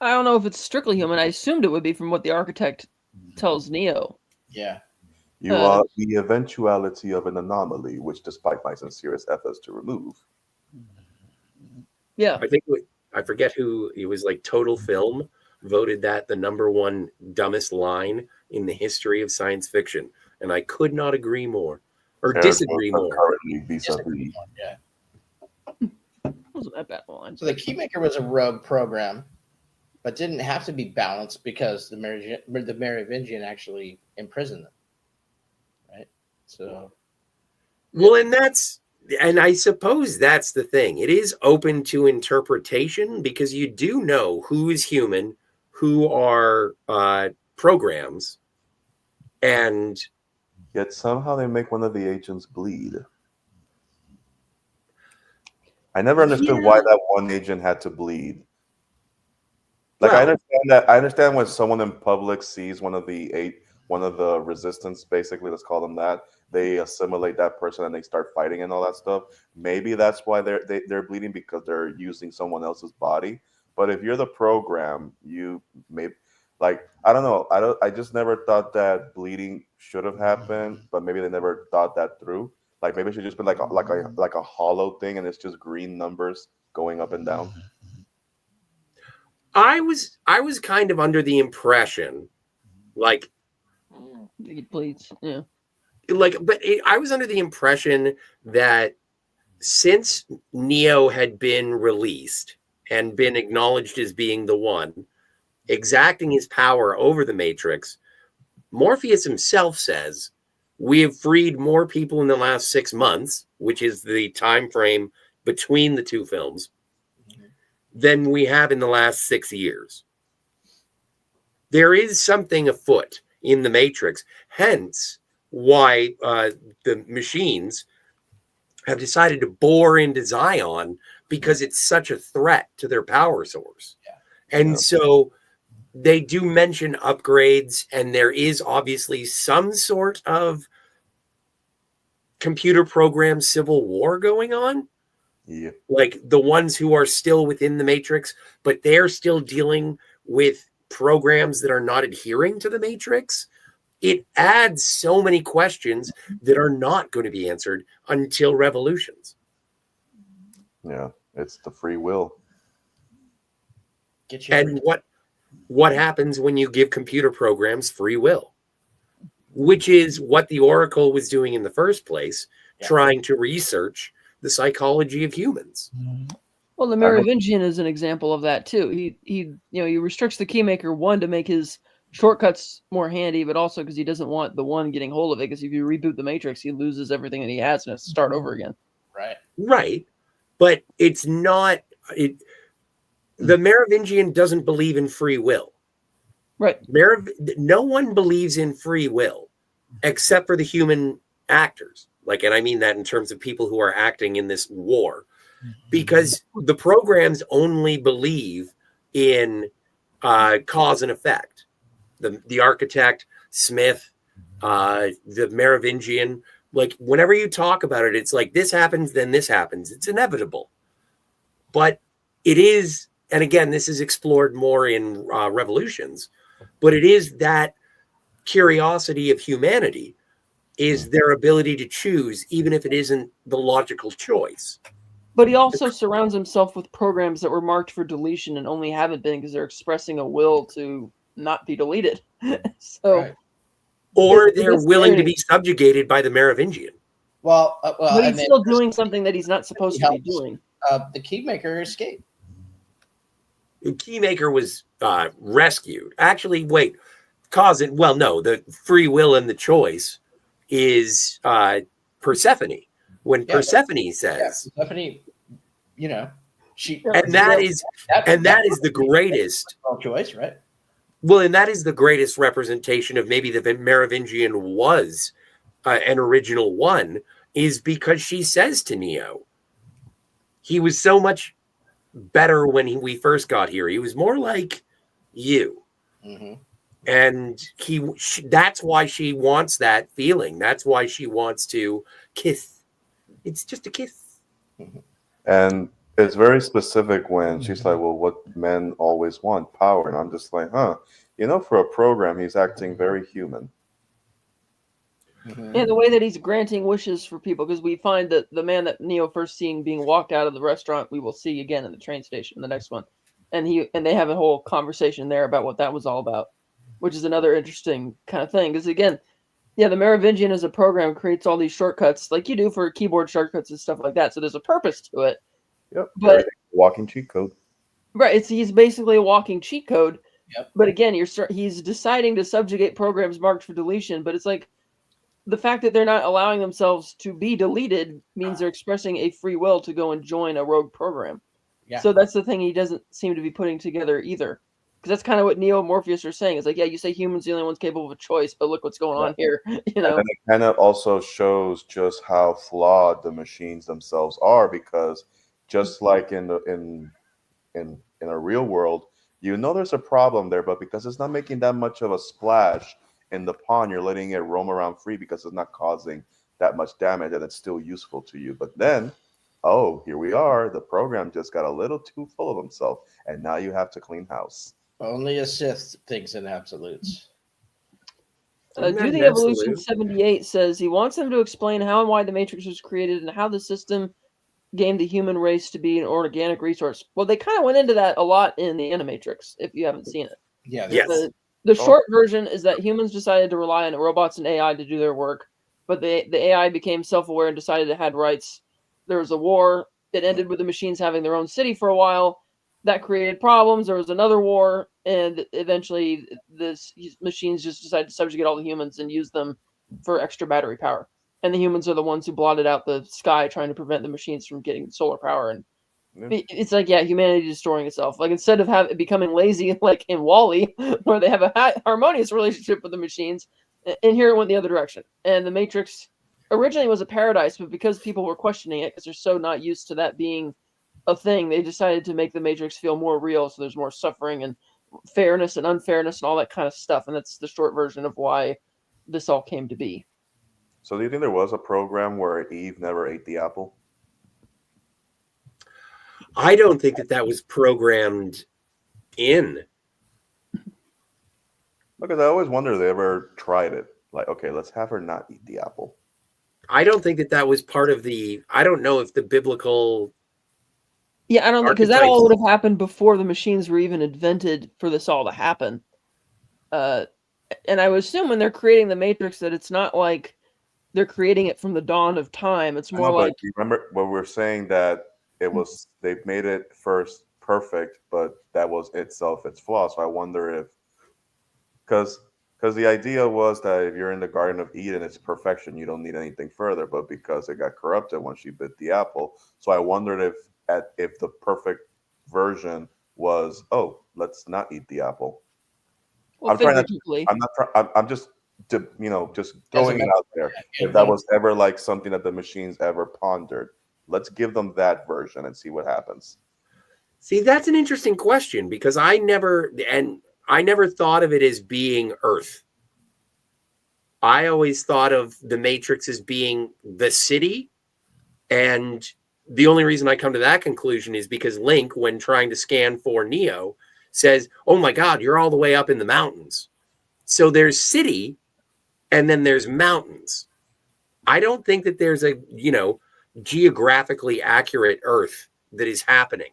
don't know if it's strictly human. I assumed it would be from what the architect tells Neo. Yeah. You are the eventuality of an anomaly, which, despite my sincerest efforts to remove. Yeah. I forget who it was, like Total Film voted that the number one dumbest line in the history of science fiction. And I could not agree more or disagree more. Currently vis-a-vis. Yeah. Wasn't that bad line. So the Keymaker was a rogue program, but didn't have to be balanced because the Merovingian actually imprisoned them. Right. So. Well, and I suppose that's the thing. It is open to interpretation because you do know who is human, who are programs, and Yet somehow they make one of the agents bleed. I never understood why that one agent had to bleed. Like, I understand that. I understand when someone in public sees one of the resistance, basically, let's call them that, they assimilate that person and they start fighting and all that stuff. Maybe that's why they're bleeding, because they're using someone else's body. But if you're the program, you may, like, I don't know. I just never thought that bleeding should have happened, but maybe they never thought that through. Like, maybe it should just be like a hollow thing, and it's just green numbers going up and down. I was kind of under the impression, like, It bleeds. Yeah. I was under the impression that since Neo had been released and been acknowledged as being the one, exacting his power over the Matrix, Morpheus himself says, We have freed more people in the last 6 months, which is the time frame between the two films, than we have in the last 6 years. There is something afoot in the Matrix, hence why the machines have decided to bore into Zion, because it's such a threat to their power source. Yeah. And so they do mention upgrades, and there is obviously some sort of computer program civil war going on. Yeah. Like the ones who are still within the Matrix, but they're still dealing with programs that are not adhering to the Matrix. It adds so many questions that are not going to be answered until Revolutions. Yeah. It's the free will. Get you And what happens when you give computer programs free will? Which is what the Oracle was doing in the first place, trying to research the psychology of humans. Well, the Merovingian is an example of that too. He restricts the Keymaker, one, to make his shortcuts more handy, but also because he doesn't want the one getting hold of it. Because if you reboot the Matrix, he loses everything that he has and has to start over again. Right. But it's not it. The Merovingian doesn't believe in free will. Right. No one believes in free will except for the human actors. And I mean that in terms of people who are acting in this war, because the programs only believe in cause and effect. The architect, Smith, the Merovingian, whenever you talk about it, it's like this happens, then this happens. It's inevitable. But it is, and again, this is explored more in Revolutions, but it is that curiosity of humanity is their ability to choose, even if it isn't the logical choice. But he also surrounds himself with programs that were marked for deletion and only haven't been because they're expressing a will to not be deleted. Or they're willing to be subjugated by the Merovingian. But he's still doing something that he's not supposed to be doing. The Keymaker escaped. The Keymaker was rescued. Actually, wait, the free will and the choice is Persephone. When Persephone says, Persephone, she, that is the greatest choice, right? Well, and that is the greatest representation of maybe the Merovingian was an original one, is because she says to Neo, he was so much better when we first got here. He was more like you. Mm-hmm. And that's why she wants that feeling. That's why she wants to kiss. It's just a kiss. Mm-hmm. And it's very specific when she's like, well, what men always want, power. And I'm just like, for a program, he's acting very human. Mm-hmm. And the way that he's granting wishes for people, because we find that the man that Neo first seeing being walked out of the restaurant, we will see again in the train station, the next one. And they have a whole conversation there about what that was all about, which is another interesting kind of thing. Because again, the Merovingian as a program creates all these shortcuts like you do for keyboard shortcuts and stuff like that. So there's a purpose to it. Yep. But walking cheat code. Right. He's basically a walking cheat code. Yep. But again, he's deciding to subjugate programs marked for deletion. But it's like the fact that they're not allowing themselves to be deleted means they're expressing a free will to go and join a rogue program. Yeah. So that's the thing he doesn't seem to be putting together either. Because that's kind of what Neo and Morpheus are saying. It's like, you say humans are the only ones capable of a choice, but look what's going on here. And it kind of also shows just how flawed the machines themselves are, because just like in a real world, there's a problem there, but because it's not making that much of a splash in the pond, you're letting it roam around free because it's not causing that much damage, and it's still useful to you. But then, here we are. The program just got a little too full of himself, and now you have to clean house. Only a Sith thinks in absolutes. Do the Evolution 78 says he wants them to explain how and why the Matrix was created and how the system gained the human race to be an organic resource. Well, they kind of went into that a lot in the Animatrix, if you haven't seen it. Yeah. Yes. The short version is that humans decided to rely on robots and AI to do their work, but the AI became self-aware and decided it had rights. There was a war. It ended with the machines having their own city for a while. That created problems. There was another war, and eventually these machines just decided to subjugate all the humans and use them for extra battery power, and the humans are the ones who blotted out the sky trying to prevent the machines from getting solar power. And Yeah. it's like, yeah, humanity destroying itself. Like, instead of becoming lazy, like in Wall-E, where they have a harmonious relationship with the machines, and here it went the other direction. And the Matrix originally was a paradise, but because people were questioning it, because they're so not used to that being a thing, they decided to make the Matrix feel more real. So there's more suffering and fairness and unfairness and all that kind of stuff. And that's the short version of why this all came to be. So do you think there was a program where Eve never ate the apple? I don't think that was programmed in. Because I always wonder if they ever tried it. Like, okay, let's have her not eat the apple. I don't think that was part of the. I don't know if the biblical. Yeah, I don't know, because that all would have happened before the machines were even invented for this all to happen. And I would assume when they're creating the Matrix that it's not like they're creating it from the dawn of time. It's more like. You remember when we were saying that it was they made it first perfect, but that was itself its flaw. So I wonder if because the idea was that if you're in the Garden of Eden, it's perfection. You don't need anything further. But because it got corrupted when she bit the apple, so I wondered if the perfect version was, oh, let's not eat the apple. Well, I'm just just throwing it out there. If that was ever like something that the machines ever pondered, let's give them that version and see what happens. See, that's an interesting question because I never thought of it as being Earth. I always thought of the Matrix as being the city. And the only reason I come to that conclusion is because Link, when trying to scan for Neo, says, oh my God, you're all the way up in the mountains. So there's city and then there's mountains. I don't think that there's a, geographically accurate Earth that is happening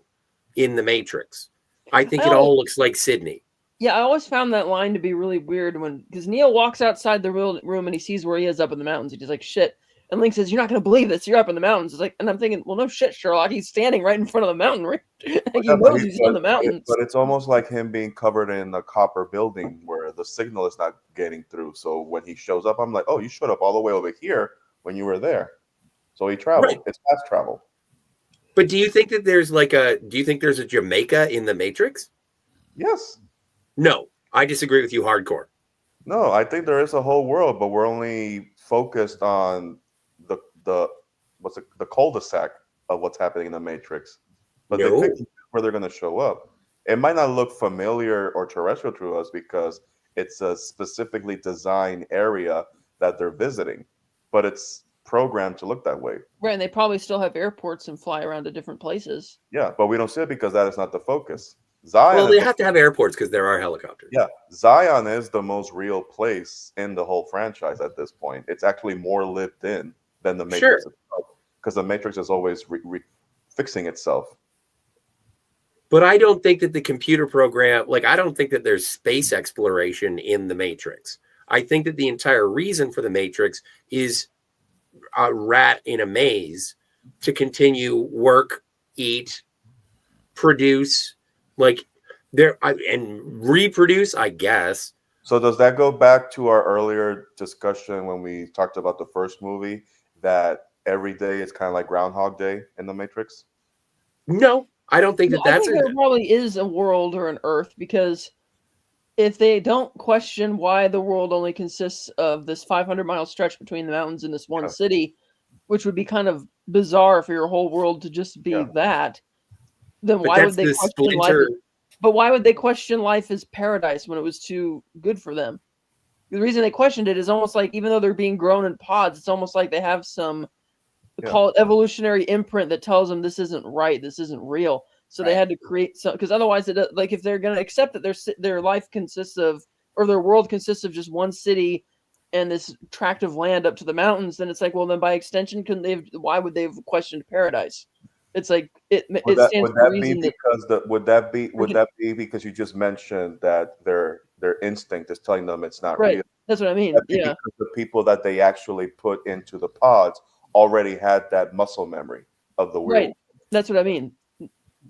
in the Matrix. I think it all looks like Sydney. Yeah, I always found that line to be really weird because Neo walks outside the room and he sees where he is up in the mountains. He's like, shit. And Link says, you're not going to believe this. You're up in the mountains. It's like, and I'm thinking, well, no shit, Sherlock. He's standing right in front of the mountain. Right? He's in the mountains. But it's almost like him being covered in a copper building where the signal is not getting through. So when he shows up, I'm like, oh, you showed up all the way over here when you were there. So he traveled. Right. It's fast travel. But do you think that there's a Jamaica in the Matrix? Yes. No, I disagree with you hardcore. No, I think there is a whole world, but we're only focused on the cul-de-sac of what's happening in the Matrix. But they pick where they're going to show up. It might not look familiar or terrestrial to us because it's a specifically designed area that they're visiting, but it's programmed to look that way. Right, and they probably still have airports and fly around to different places. Yeah, but we don't see it because that is not the focus. Zion. Well, they have to have airports because there are helicopters. Yeah, Zion is the most real place in the whole franchise at this point. It's actually more lived in than the Matrix itself, because the Matrix is always fixing itself. But I don't think that the computer program, I don't think that there's space exploration in the Matrix. I think that the entire reason for the Matrix is a rat in a maze to continue work, eat, produce, and reproduce, I guess. So does that go back to our earlier discussion when we talked about the first movie, that every day is kind of like Groundhog Day in the Matrix? No, I don't think that's. I think there probably is a world or an Earth, because if they don't question why the world only consists of this 500-mile stretch between the mountains in this one city, which would be kind of bizarre for your whole world to just be that, then why would they question life? But why would they question life as paradise when it was too good for them? The reason they questioned it is almost like, even though they're being grown in pods, it's almost like they have some call it evolutionary imprint that tells them this isn't right, this isn't real. So they had to create some, because otherwise, if they're going to accept that their life consists of, or their world consists of just one city and this tract of land up to the mountains, then it's like, well, then by extension, why would they have questioned paradise? It's like it stands for reason. Would that be because you just mentioned that their instinct is telling them it's not real? That's what I mean. Yeah, because the people that they actually put into the pods already had that muscle memory of the real. Right. That's what I mean.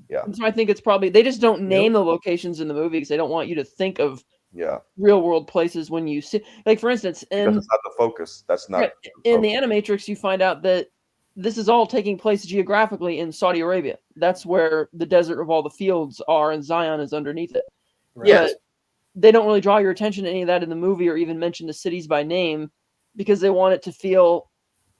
Yeah. And so I think it's probably they just don't name the locations in the movie because they don't want you to think of Yeah, real world places when you see, like for instance, because it's not the focus. That's not in the Animatrix, you find out that this is all taking place geographically in Saudi Arabia. That's where the desert of all the fields are, and Zion is underneath it. Right. Yes. But they don't really draw your attention to any of that in the movie, or even mention the cities by name, because they want it to feel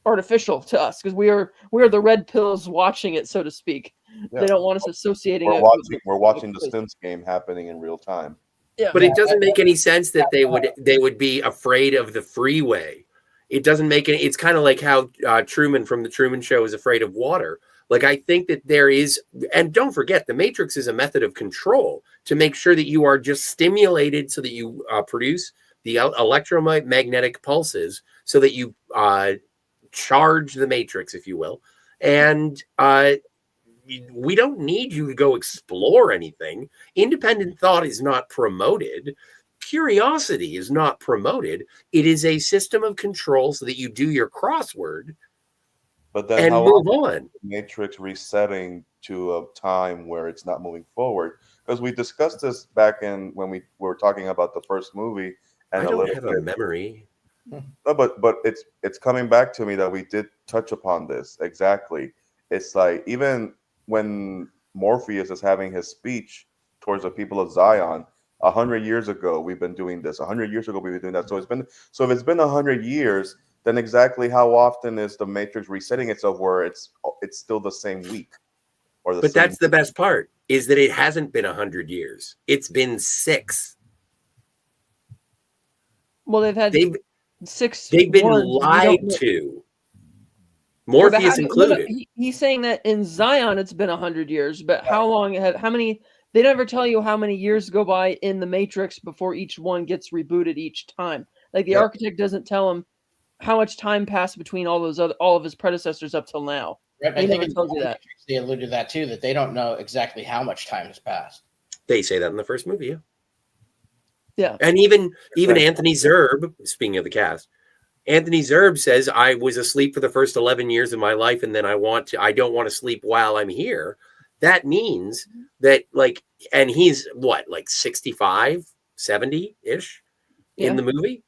artificial to us, because we are the red pills watching it, so to speak. Yeah. They don't want us associating We're it. we're watching the Sims game happening in real time. Yeah, But it doesn't make any sense that they would be afraid of the freeway. It doesn't make any. It's kind of like how Truman from the Truman Show is afraid of water. Like, I think that there is, and don't forget, the Matrix is a method of control to make sure that you are just stimulated so that you produce the electromagnetic pulses so that you charge the Matrix, if you will. And we don't need you to go explore anything. Independent thought is not promoted. Curiosity is not promoted. It is a system of control so that you do your crossword But then and how move often on. is the Matrix resetting to a time where it's not moving forward? Because we discussed this back in when we were talking about the first movie, and I a don't little have a bit. memory. No, but it's coming back to me that we did touch upon this exactly. It's like even when Morpheus is having his speech towards the people of Zion, 100 years ago we've been doing this. 100 years ago we've been doing that. So if it's been 100 years, then exactly how often is the Matrix resetting itself where it's still the same week or the But same? that's the best part, is that it hasn't been 100 years. It's been 6. well, they've had They've 6 been ones. We lied don't know. to. Yeah, but Morpheus included. he's saying that in Zion it's been 100 years, but how many? They never tell you how many years go by in the Matrix before each one gets rebooted each time. Like the Yeah. architect doesn't tell him how much time passed between all of his predecessors up till now. Right, He I think never in tells you the that. Matrix, they alluded to that too, that they don't know exactly how much time has passed. They say that in the first movie, yeah. Yeah. And even Anthony Zerb, speaking of the cast, Anthony Zerb says, I was asleep for the first 11 years of my life, and then I don't want to sleep while I'm here. That means that, like, and he's what, like 65, 70-ish in the movie?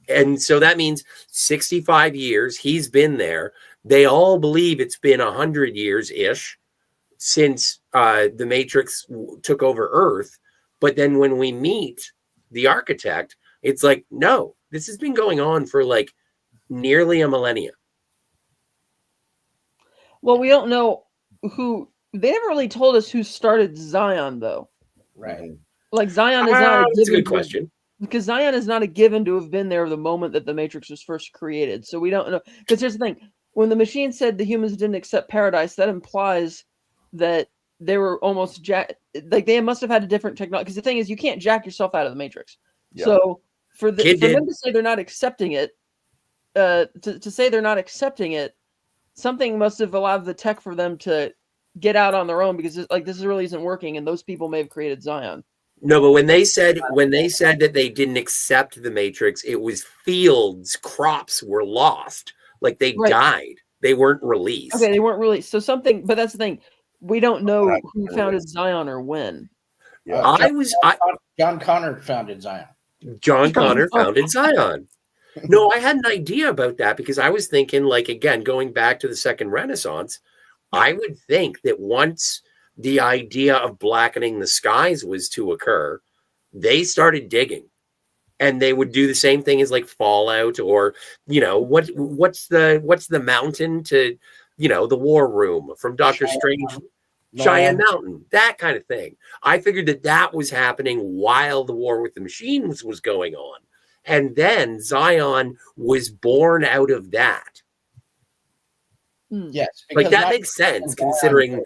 And so that means 65 years he's been there. They all believe it's been 100 years-ish since the Matrix took over Earth. But then when we meet the architect, it's like, no, this has been going on for like nearly a millennia. Well, we don't know who. They never really told us who started Zion, though. Right. Like Zion is not a That's a given good question. because Zion is not a given to have been there the moment that the Matrix was first created. So we don't know. Because here's the thing: when the machine said the humans didn't accept paradise, that implies that they were almost like they must have had a different technology. Because the thing is, you can't jack yourself out of the Matrix. Yeah. So for them did. to say they're not accepting it, to say they're not accepting it, something must have allowed the tech for them to get out on their own, because this really isn't working, and those people may have created Zion. No, but when they said that they didn't accept the Matrix, it was fields, crops were lost, like they died. They weren't released. Okay, they weren't released. So something, but that's the thing. We don't know who founded Zion or when. Yeah. John Connor founded Zion. John Connor founded Zion. No, I had an idea about that because I was thinking, like, again, going back to the Second Renaissance, I would think that once the idea of blackening the skies was to occur, they started digging, and they would do the same thing as like Fallout, or what's the mountain to the War Room from Doctor Strange, Cheyenne Mountain, that kind of thing. I figured that was happening while the War with the Machines was going on, and then Zion was born out of that. Yes, like that makes sense considering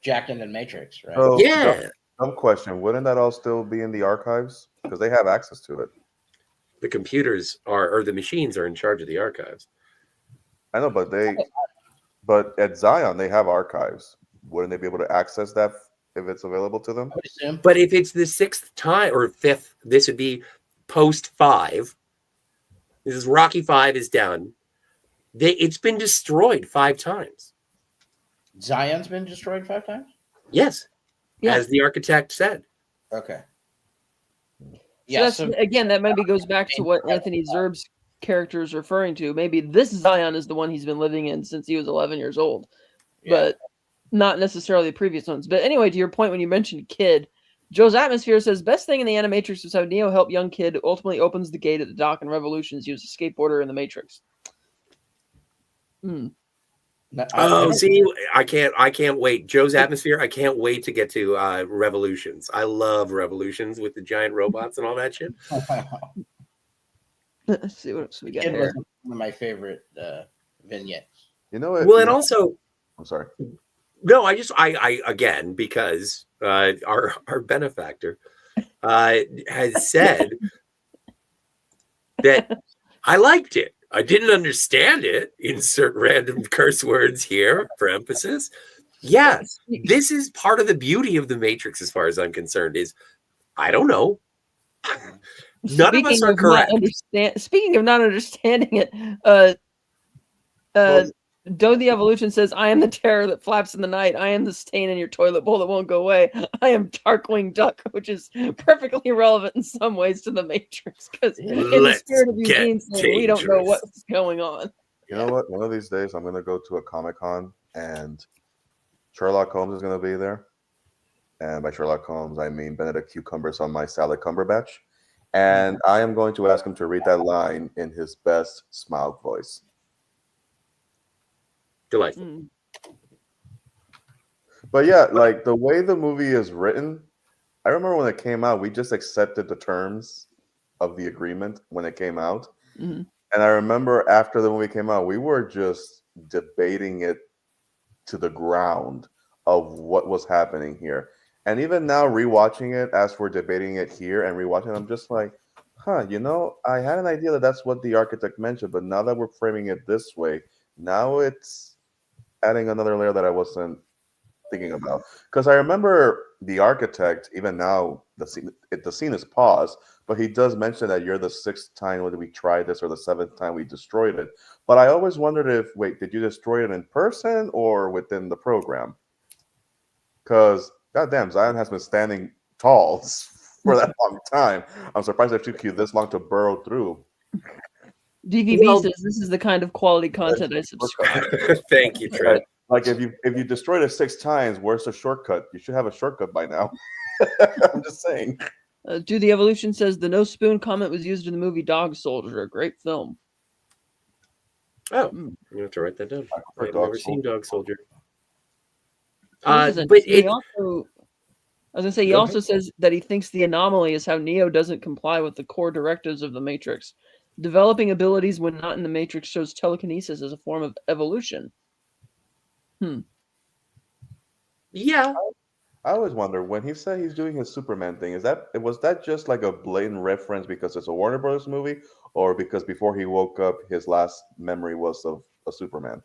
jacked into Matrix, right? So, yeah. Dumb question. Wouldn't that all still be in the archives? Because they have access to it. The computers or the machines are in charge of the archives. I know, but at Zion they have archives. Wouldn't they be able to access that if it's available to them? But if it's the 6th time or 5th, this would be post 5. This is Rocky 5 is done. It's been destroyed 5 times. Zion's been destroyed 5 times? Yes. As the architect said. Okay. So that's again, that maybe goes back to what Anthony Zerb's character is referring to. Maybe this Zion is the one he's been living in since he was 11 years old, but not necessarily the previous ones. But anyway, to your point, when you mentioned Kid, Joe's Atmosphere says best thing in the Animatrix was how Neo helped young Kid, who ultimately opens the gate at the dock and Revolutions use a skateboarder in the Matrix. See, I can't wait. Joe's Atmosphere. I can't wait to get to Revolutions. I love Revolutions with the giant robots and all that shit. Let's see what else we got Kid here. was one of my favorite vignettes. You know what? Well, and also, I'm sorry. No, I again, because our benefactor has said that I liked it. I didn't understand it. Insert random curse words here for emphasis. Yes, this is part of the beauty of the Matrix, as far as I'm concerned. Is I don't know. None of us are correct. Speaking of not understanding it, Doe the Evolution says, I am the terror that flaps in the night. I am the stain in your toilet bowl that won't go away. I am Darkwing Duck, which is perfectly relevant in some ways to the Matrix. Because in the spirit of Eugene saying, we don't know what's going on. You know what? One of these days, I'm going to go to a Comic-Con and Sherlock Holmes is going to be there. And by Sherlock Holmes, I mean Benedict Cucumbers on my salad Cumberbatch. And I am going to ask him to read that line in his best Smaug voice. Delightful. But yeah, like the way the movie is written, I remember when it came out, we just accepted the terms of the agreement when it came out. Mm-hmm. And I remember after the movie came out, we were just debating it to the ground of what was happening here. And even now, rewatching it as we're debating it here and rewatching it, I'm just like, you know, I had an idea that that's what the architect mentioned, but now that we're framing it this way, now it's adding another layer that I wasn't thinking about. Because I remember the architect, even now, the scene is paused, but he does mention that you're the 6th time whether we tried this or the 7th time we destroyed it. But I always wondered if, wait, did you destroy it in person or within the program? Because, goddamn, Zion has been standing tall for that long time. I'm surprised it took you this long to burrow through. DVB says this is the kind of quality content I subscribe. Thank you, Trent. Like if you destroyed it 6 times, where's the shortcut? You should have a shortcut by now. I'm just saying. Do the Evolution says the no spoon comment was used in the movie Dog Soldier, a great film. Oh, you have to write that down. I've never seen Dog Soldier. But he also says that he thinks the anomaly is how Neo doesn't comply with the core directives of the Matrix. Developing abilities when not in the Matrix shows telekinesis as a form of evolution. Yeah. I always wonder when he said he's doing his Superman thing, was that just like a blatant reference because it's a Warner Brothers movie, or because before he woke up, his last memory was of a Superman?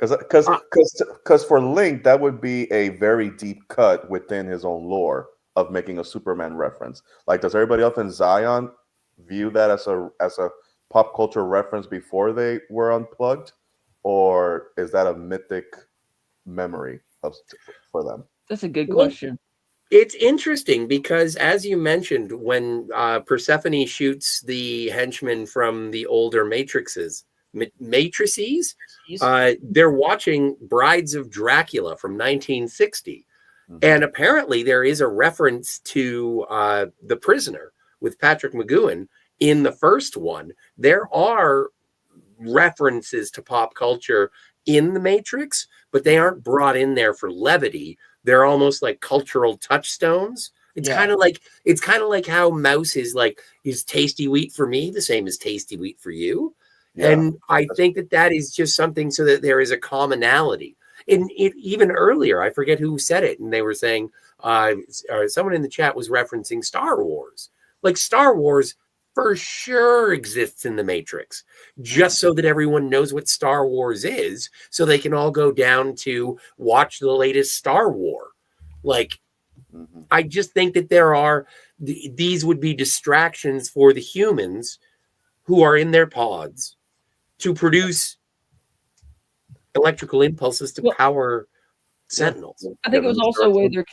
Because for Link, that would be a very deep cut within his own lore of making a Superman reference. Like, does everybody else in Zion view that as a pop culture reference before they were unplugged, or is that a mythic memory for them? That's a good question. It's interesting because, as you mentioned, when Persephone shoots the henchmen from the older matrices, they're watching Brides of Dracula from 1960. And apparently there is a reference to The Prisoner with Patrick McGoohan in the first one. There are references to pop culture in the Matrix, but they aren't brought in there for levity. They're almost like cultural touchstones. It's kind of like how Mouse is tasty wheat for me, the same as tasty wheat for you. Yeah. And I think that is just something so that there is a commonality. And even earlier, I forget who said it, and they were saying, someone in the chat was referencing Star Wars. Like, Star Wars for sure exists in the Matrix, just so that everyone knows what Star Wars is, so they can all go down to watch the latest Star War. Like, I just think that these would be distractions for the humans who are in their pods to produce electrical impulses to power Sentinels. I think it was also a way they're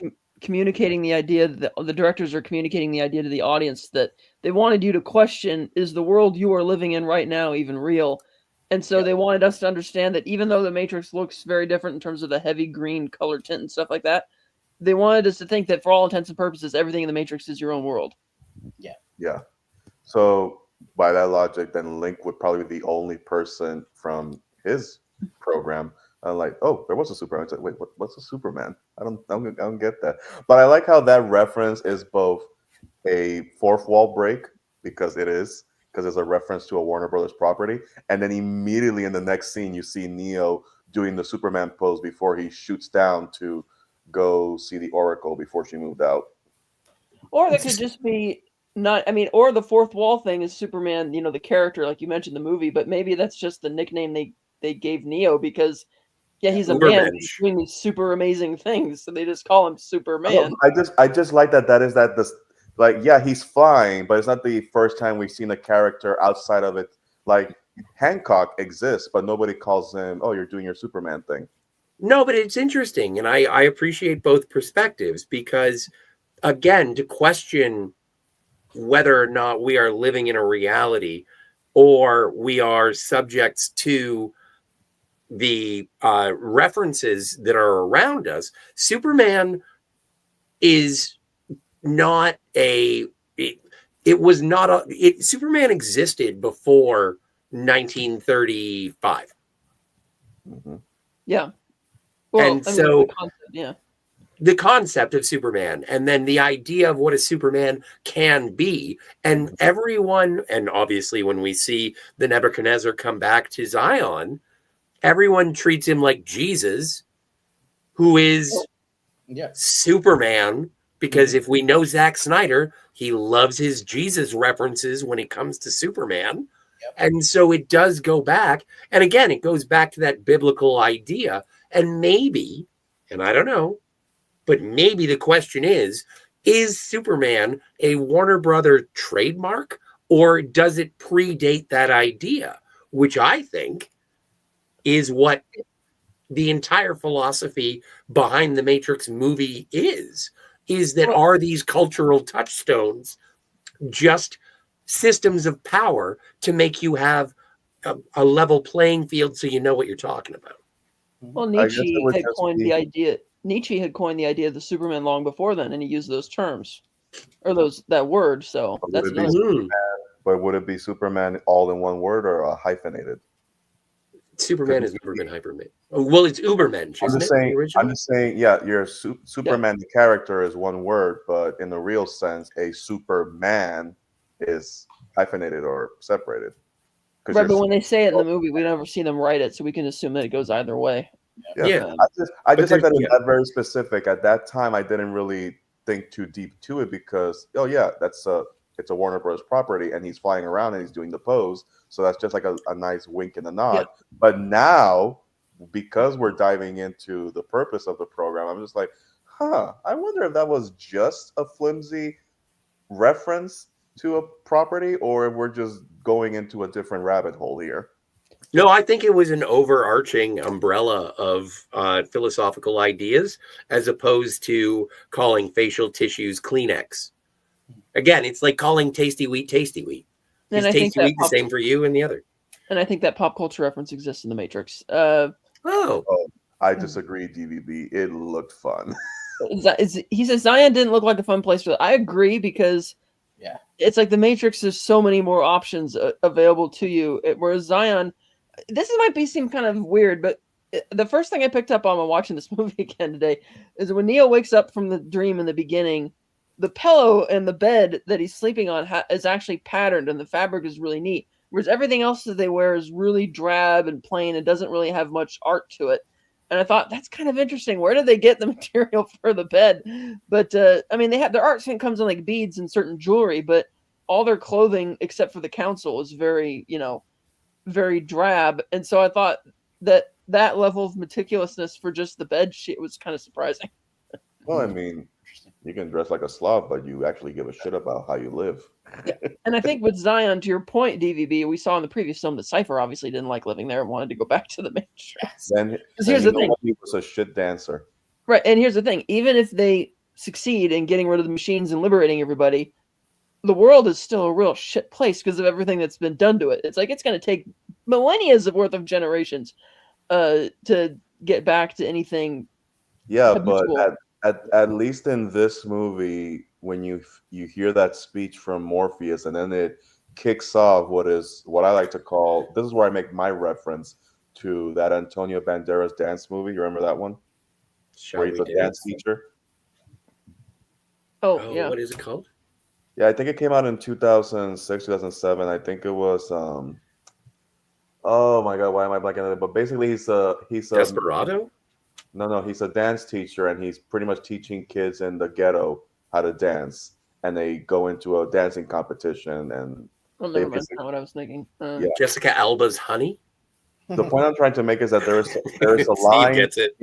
communicating the idea that the directors are communicating the idea to the audience that they wanted you to question, is the world you are living in right now even real? And so they wanted us to understand that even though the Matrix looks very different in terms of the heavy green color tint and stuff like that, they wanted us to think that for all intents and purposes, everything in the Matrix is your own world. Yeah. So by that logic, then Link would probably be the only person from his program. Like, oh, there was a Superman. It's like, wait, what's a Superman? I don't get that. But I like how that reference is both a fourth wall break, because it's a reference to a Warner Brothers property, and then immediately in the next scene you see Neo doing the Superman pose before he shoots down to go see the Oracle before she moved out. Or that could just be not, I mean, or the fourth wall thing is Superman, you know, the character, like you mentioned the movie, but maybe that's just the nickname they gave Neo because, he's a man who's doing these super amazing things, so they just call him Superman. I just like that like, yeah, he's fine, but it's not the first time we've seen a character outside of it. Like, Hancock exists, but nobody calls him, oh, you're doing your Superman thing. No, but it's interesting, and I appreciate both perspectives because, again, to question whether or not we are living in a reality or we are subjects to the references that are around us, Superman is not Superman existed before 1935. Mm-hmm. Yeah. Well, and so the concept of Superman, and then the idea of what a Superman can be, and everyone, and obviously when we see the Nebuchadnezzar come back to Zion, everyone treats him like Jesus, who is Superman, because if we know Zack Snyder, he loves his Jesus references when it comes to Superman. And so it does go back. And again, it goes back to that biblical idea. And maybe, and I don't know, but maybe the question is Superman a Warner Brother trademark, or does it predate that idea? Which I think is what the entire philosophy behind the Matrix movie is that are these cultural touchstones just systems of power to make you have a level playing field so you know what you're talking about? Well, Nietzsche had coined the idea of the Superman long before then, and he used those terms or that word. So that's another. But would it be Superman all in one word or hyphenated? Superman has never been hypermade. Well, it's Ubermensch. I'm just saying, yeah, your Superman, the character is one word, but in the real sense, a Superman is hyphenated or separated. Right, but when they say it in the movie, we never see them write it, so we can assume that it goes either way. Yeah. I just like that it's not very specific. At that time, I didn't really think too deep to it because, it's a Warner Bros. Property, and he's flying around and he's doing the pose. So that's just like a nice wink and a nod. Yeah. But now, because we're diving into the purpose of the program, I'm just like, I wonder if that was just a flimsy reference to a property, or if we're just going into a different rabbit hole here. No, I think it was an overarching umbrella of philosophical ideas, as opposed to calling facial tissues Kleenex. Again, it's like calling Tasty Wheat Tasty Wheat. Is Tasty Wheat the same for you and the other? And I think that pop culture reference exists in the Matrix. I disagree, DVB. It looked fun. He says Zion didn't look like a fun place I agree, because it's like the Matrix, there's so many more options available to you. Whereas Zion, this might seem kind of weird, but the first thing I picked up on while watching this movie again today is when Neo wakes up from the dream in the beginning, the pillow and the bed that he's sleeping on is actually patterned, and the fabric is really neat. Whereas everything else that they wear is really drab and plain and doesn't really have much art to it. And I thought, that's kind of interesting. Where did they get the material for the bed? But I mean, they have their art comes in like beads and certain jewelry, but all their clothing except for the council is very, very drab. And so I thought that level of meticulousness for just the bed sheet was kind of surprising. Well, I mean, you can dress like a slob, but you actually give a shit about how you live. And I think with Zion, to your point, DVB, we saw in the previous film that Cypher obviously didn't like living there and wanted to go back to the Matrix. Then here's the thing: he was a shit dancer. Right, and here's the thing: even if they succeed in getting rid of the machines and liberating everybody, the world is still a real shit place because of everything that's been done to it. It's like it's going to take millennia's worth of generations to get back to anything. Yeah, habitual. but at least in this movie, when you hear that speech from Morpheus, and then it kicks off what I like to call, this is where I make my reference to that Antonio Banderas dance movie. You remember that one? Shall Where he's we a dance dance? teacher. Oh, yeah. What is it called? Yeah, I think it came out in 2006, 2007. I think it was oh my god, why am I blanking on it? But basically he's a Desperado? no, he's a dance teacher, and he's pretty much teaching kids in the ghetto how to dance, and they go into a dancing competition, and Oh, they never mind. That's basically, not what I was thinking. yeah. Jessica Alba's Honey? The point I'm trying to make is that there is a Steve line gets it.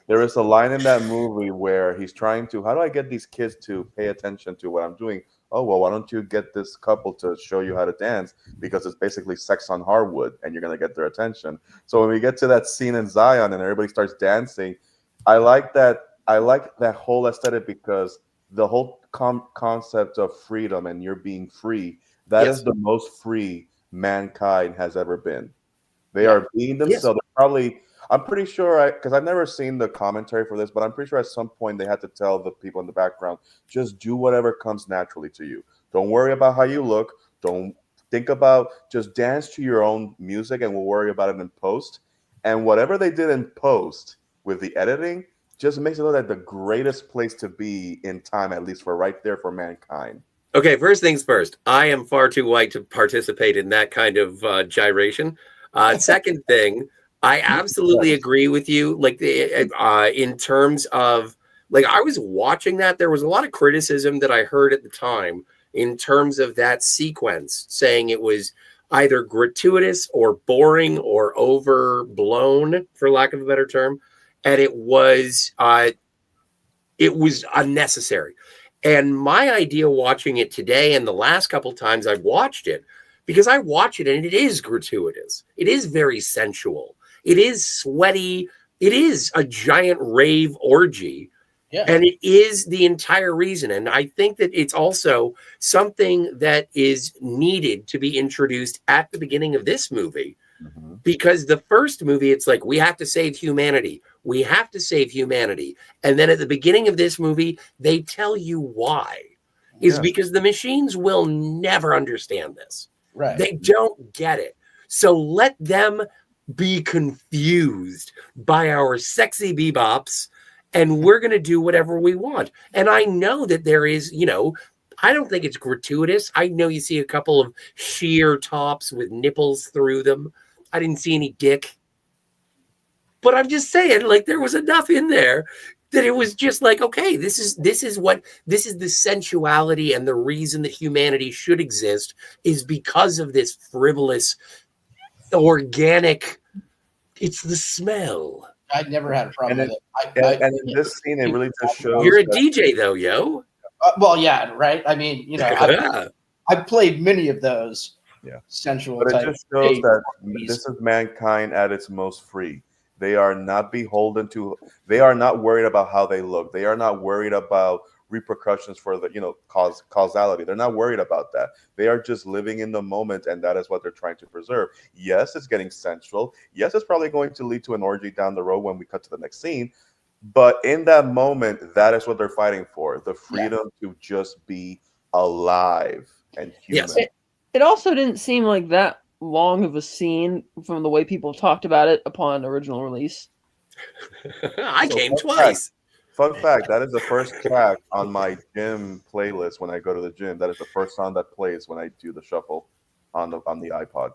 there is a line in that movie where he's trying to, how do I get these kids to pay attention to what I'm doing? Oh, well, why don't you get this couple to show you how to dance? Because it's basically sex on hardwood, and you're going to get their attention. So when we get to that scene in Zion and everybody starts dancing, I like that. I like that whole aesthetic because the whole concept of freedom and you're being free, that Yes. is the most free mankind has ever been. They Yeah. are being themselves. They're probably, I'm pretty sure, because I've never seen the commentary for this, but I'm pretty sure at some point they had to tell the people in the background, just do whatever comes naturally to you. Don't worry about how you look. Don't think about, just dance to your own music, and we'll worry about it in post. And whatever they did in post with the editing just makes it look like the greatest place to be in time, at least for right there for mankind. Okay, first things first. I am far too white to participate in that kind of gyration. Second thing, I absolutely agree with you. Like in terms of, like, I was watching that. There was a lot of criticism that I heard at the time in terms of that sequence, saying it was either gratuitous or boring or overblown, for lack of a better term, and it was unnecessary. And my idea watching it today and the last couple times I've watched it, because I watch it and it is gratuitous. It is very sensual. It is sweaty. It is a giant rave orgy. Yeah. And it is the entire reason. And I think that it's also something that is needed to be introduced at the beginning of this movie. Mm-hmm. Because the first movie, it's like, we have to save humanity. We have to save humanity. And then at the beginning of this movie, they tell you why. Is because the machines will never understand this. Right. They don't get it. So let them be confused by our sexy bebops, and we're going to do whatever we want. And I know that there is, I don't think it's gratuitous. I know you see a couple of sheer tops with nipples through them. I didn't see any dick. But I'm just saying, like, there was enough in there that it was just like, okay, this is the sensuality, and the reason that humanity should exist is because of this frivolous, organic, it's the smell. I never had a problem with it. And in this scene, it really just shows. You're a DJ, though, yo. Well, yeah, right. I mean, I've played many of those sensual but it type just shows that movies. this is mankind at its most free. They are not beholden to, they are not worried about how they look. They are not worried about repercussions for the, causality. They're not worried about that. They are just living in the moment, and that is what they're trying to preserve. Yes, it's getting sensual. Yes, it's probably going to lead to an orgy down the road when we cut to the next scene. But in that moment, that is what they're fighting for, the freedom to just be alive and human. Yes. It also didn't seem like that long of a scene from the way people talked about it upon original release. I came twice. Fun fact, that is the first track on my gym playlist when I go to the gym. That is the first song that plays when I do the shuffle on the iPod.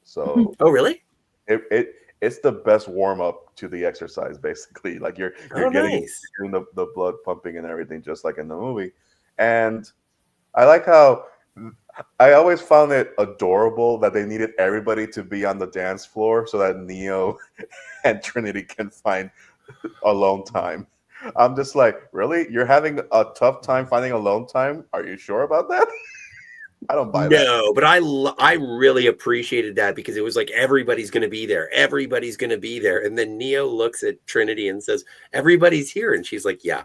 So Oh, really? It's the best warm up to the exercise, basically. Like you're getting the blood pumping and everything, just like in the movie. And I like how I always found it adorable that they needed everybody to be on the dance floor so that Neo and Trinity can find alone time. I'm just like, really? You're having a tough time finding alone time? Are you sure about that? I don't buy that. No, but I really appreciated that, because it was like, everybody's going to be there. Everybody's going to be there. And then Neo looks at Trinity and says, everybody's here. And she's like, yeah,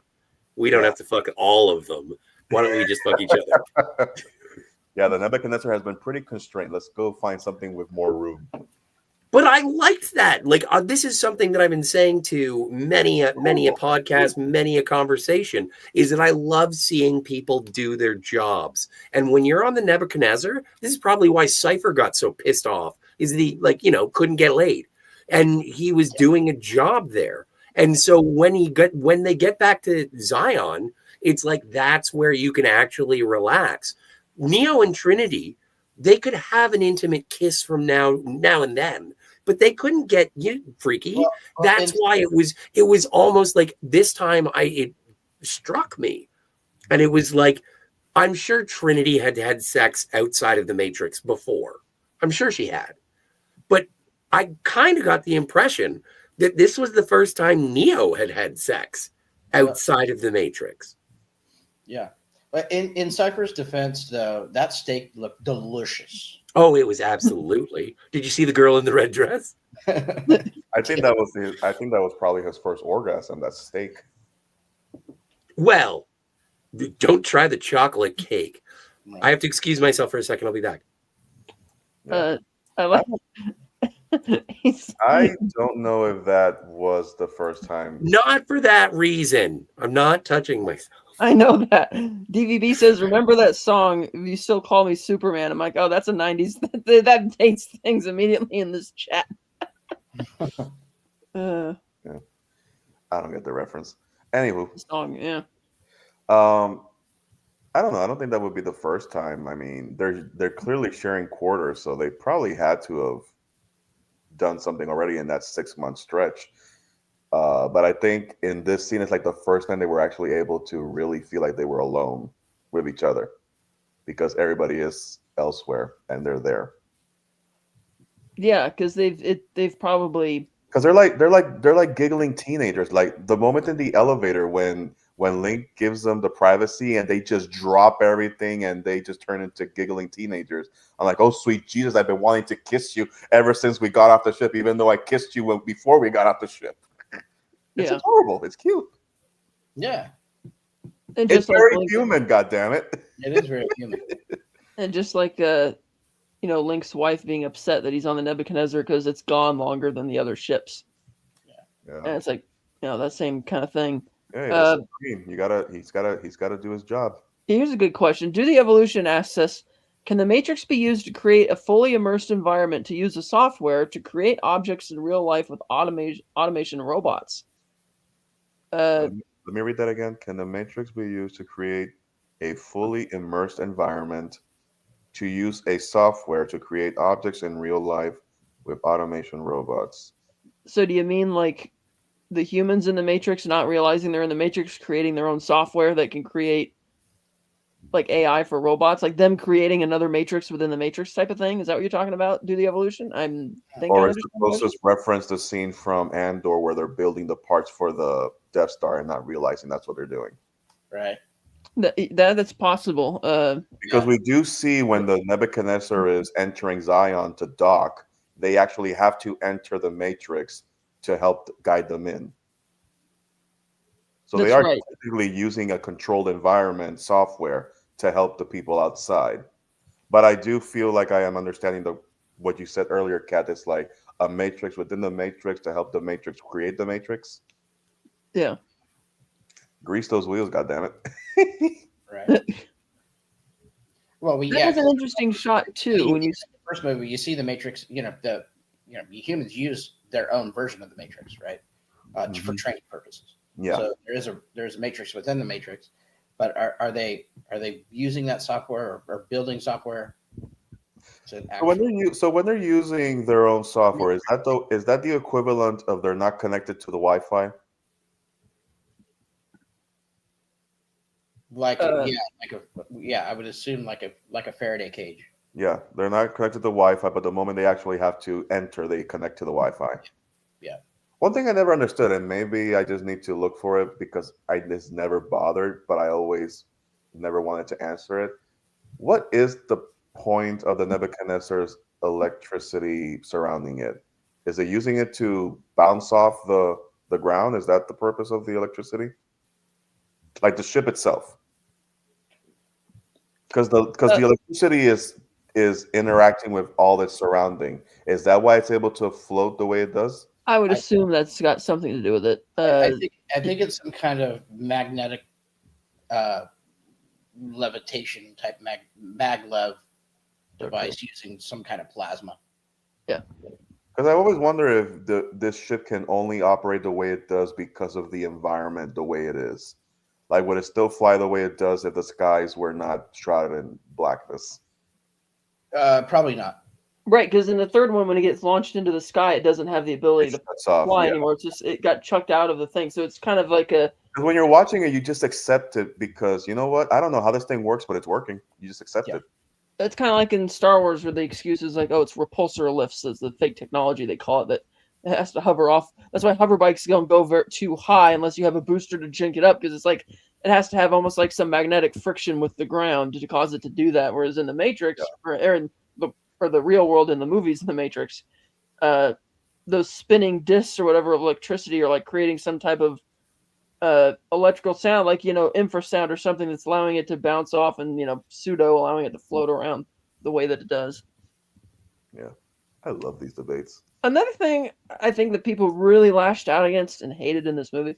We don't have to fuck all of them. Why don't we just fuck each other? Yeah, the Nebuchadnezzar has been pretty constrained. Let's go find something with more room. But I liked that. Like, this is something that I've been saying to many a podcast, many a conversation, is that I love seeing people do their jobs. And when you're on the Nebuchadnezzar, this is probably why Cypher got so pissed off, is that he, like, couldn't get laid. And he was doing a job there. And so when they get back to Zion, it's like that's where you can actually relax. Neo and Trinity, they could have an intimate kiss from now and then, but they couldn't get freaky. Well, That's why it was almost like this time it struck me, and it was like, I'm sure Trinity had sex outside of the Matrix before. I'm sure she had, but I kind of got the impression that this was the first time Neo had sex outside of the Matrix. Yeah. But in Cypher's defense, though, that steak looked delicious. Oh, it was absolutely. Did you see the girl in the red dress? I think that was probably his first orgasm. That steak. Well, don't try the chocolate cake. Right. I have to excuse myself for a second. I'll be back. I like. I don't know if that was the first time. Not for that reason. I'm not touching myself. I know that. DVB says, "Remember that song? If you still call me Superman." I'm like, "Oh, that's a '90s." That dates things immediately in this chat. Yeah. I don't get the reference. Anywho, Song, yeah. I don't know. I don't think that would be the first time. I mean, they're clearly sharing quarters, so they probably had to have done something already in that 6-month stretch. But I think in this scene, it's like the first time they were actually able to really feel like they were alone with each other, because everybody is elsewhere and they're there. Yeah, because they've probably, Because they're like giggling teenagers. Like the moment in the elevator when Link gives them the privacy and they just drop everything and they just turn into giggling teenagers. I'm like, oh sweet Jesus, I've been wanting to kiss you ever since we got off the ship, even though I kissed you before we got off the ship. It's adorable. It's cute. Yeah. and It's just like very Link, human. God damn it! It is very human. and just like Link's wife being upset that he's on the Nebuchadnezzar because it's gone longer than the other ships. Yeah. And it's like, that same kind of thing. Yeah, he's gotta do his job. Here's a good question. Do the Evolution asks us, can the Matrix be used to create a fully immersed environment to use the software to create objects in real life with automation robots? Let me read that again. Can the Matrix be used to create a fully immersed environment to use a software to create objects in real life with automation robots? So do you mean like the humans in the Matrix not realizing they're in the Matrix, creating their own software that can create like AI for robots, like them creating another Matrix within the Matrix type of thing? Is that what you're talking about? Do the Evolution? Or is the closest reference the scene from Andor where they're building the parts for the Death Star and not realizing that's what they're doing? Right. That's possible. Because we do see when the Nebuchadnezzar is entering Zion to dock, they actually have to enter the Matrix to help guide them in. So they are typically using a controlled environment software to help the people outside. But I do feel like I am understanding what you said earlier, Kat. It's like a matrix within the matrix to help the matrix create the matrix. Yeah. Grease those wheels, goddammit. Right. Well, that was an interesting shot too. When you see the first movie, you see the Matrix. The humans use their own version of the Matrix, right? For training purposes. Yeah. So there's a Matrix within the Matrix, but are they using that software or building software? So when they're using their own software, is that the equivalent of they're not connected to the Wi-Fi? I would assume like a Faraday cage. Yeah, they're not connected to Wi-Fi, but the moment they actually have to enter, they connect to the Wi-Fi. Yeah. One thing I never understood, and maybe I just need to look for it because I just never bothered, but I always never wanted to answer it. What is the point of the Nebuchadnezzar's electricity surrounding it? Is it using it to bounce off the ground? Is that the purpose of the electricity? like the ship itself, because the electricity is interacting with all its surrounding. Is that why it's able to float the way it does? I would assume that's got something to do with it. I think it's some kind of magnetic levitation type maglev device using some kind of plasma. Yeah. Because I always wonder if this ship can only operate the way it does because of the environment the way it is. Like, would it still fly the way it does if the skies were not shrouded in blackness? Probably not. Right, because in the third one, when it gets launched into the sky, it doesn't have the ability to fly anymore. It's just it got chucked out of the thing, so it's kind of like a. Because when you're watching it, you just accept it because you know what? I don't know how this thing works, but it's working. You just accept it. It's kind of like in Star Wars, where the excuse is like, "Oh, it's repulsor lifts," is the fake technology they call it that it has to hover off. That's why hover bikes don't go too high unless you have a booster to jink it up, because it's like it has to have almost like some magnetic friction with the ground to cause it to do that. Whereas in the Matrix, or in the real world in the movies in the Matrix, those spinning discs or whatever of electricity are like creating some type of electrical sound, like infrasound or something that's allowing it to bounce off and pseudo allowing it to float around the way that it does. Yeah, I love these debates. Another thing I think that people really lashed out against and hated in this movie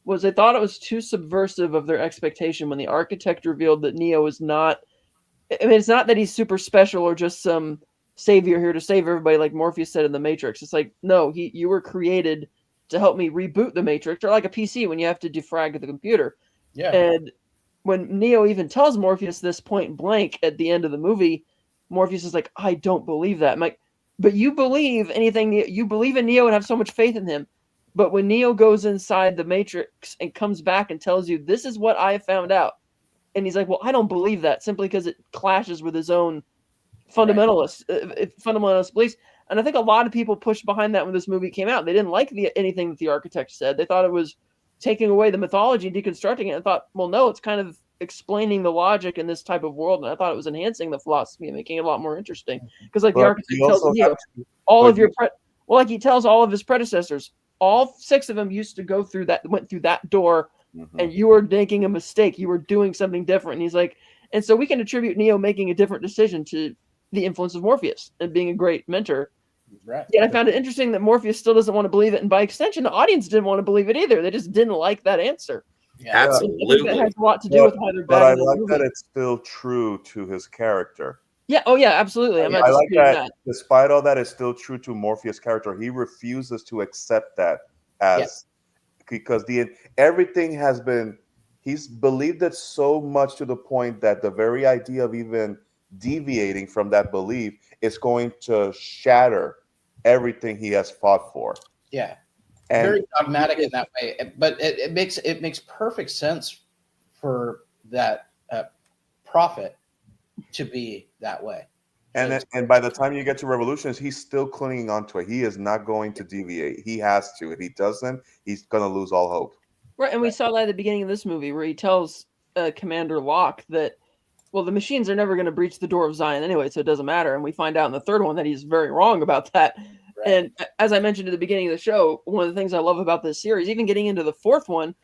was they thought it was too subversive of their expectation when the architect revealed that Neo is not. I mean, it's not that he's super special or just some savior here to save everybody, like Morpheus said in the Matrix. It's like, no, you were created to help me reboot the Matrix, or like a PC when you have to defrag the computer. Yeah. And when Neo even tells Morpheus this point blank at the end of the movie, Morpheus is like, I don't believe that. I'm like, but you believe anything, you believe in Neo and have so much faith in him. But when Neo goes inside the Matrix and comes back and tells you, this is what I found out. And he's like, well, I don't believe that simply because it clashes with his own fundamentalist beliefs. And I think a lot of people pushed behind that when this movie came out. They didn't like anything that the architect said. They thought it was taking away the mythology and deconstructing it. I thought, well, no, it's kind of explaining the logic in this type of world. And I thought it was enhancing the philosophy and making it a lot more interesting. Because like the architect tells Neo, like he tells all of his predecessors, all 6 of them went through that door, and you were making a mistake. You were doing something different. And he's like, and so we can attribute Neo making a different decision to the influence of Morpheus and being a great mentor. Right. Yet I found it interesting that Morpheus still doesn't want to believe it, and by extension, the audience didn't want to believe it either. They just didn't like that answer. Yeah. Absolutely. That has a lot to do with how they're But I bagging the like movie. that it's still true to his character. Yeah. Oh, yeah. Absolutely. I'm not I like disputing that. Despite all that, it's still true to Morpheus' character. He refuses to accept that as because everything has been. He's believed it so much to the point that the very idea of even deviating from that belief is going to shatter everything he has fought for. Yeah. And very dogmatic in that way, but it makes perfect sense for that prophet to be that way. And by the time you get to Revolutions, he's still clinging onto it. He is not going to deviate. He has to. If he doesn't, he's going to lose all hope. Right, and we saw that at the beginning of this movie where he tells Commander Locke that, well, the machines are never going to breach the door of Zion anyway, so it doesn't matter. And we find out in the third one that he's very wrong about that. Right. And as I mentioned at the beginning of the show, one of the things I love about this series, even getting into the fourth one,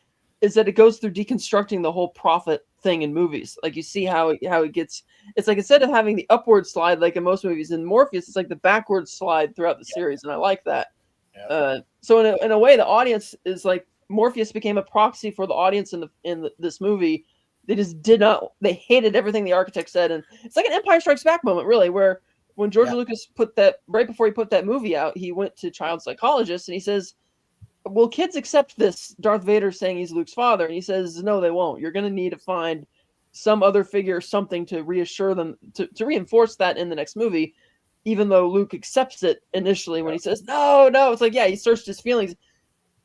is that it goes through deconstructing the whole prophet thing in movies. Like you see how it gets, it's like instead of having the upward slide like in most movies, in Morpheus, it's like the backward slide throughout the series, and I like that. Yeah. So in a way, the audience is like, Morpheus became a proxy for the audience in this movie. They hated everything the architect said. And it's like an Empire Strikes Back moment, really, where when George Lucas right before he put that movie out, he went to child psychologists and he says, will kids accept this Darth Vader saying he's Luke's father? And he says, no, they won't. You're going to need to find some other figure, something to reassure them, to reinforce that in the next movie, even though Luke accepts it initially when he says, no, it's like, he searched his feelings.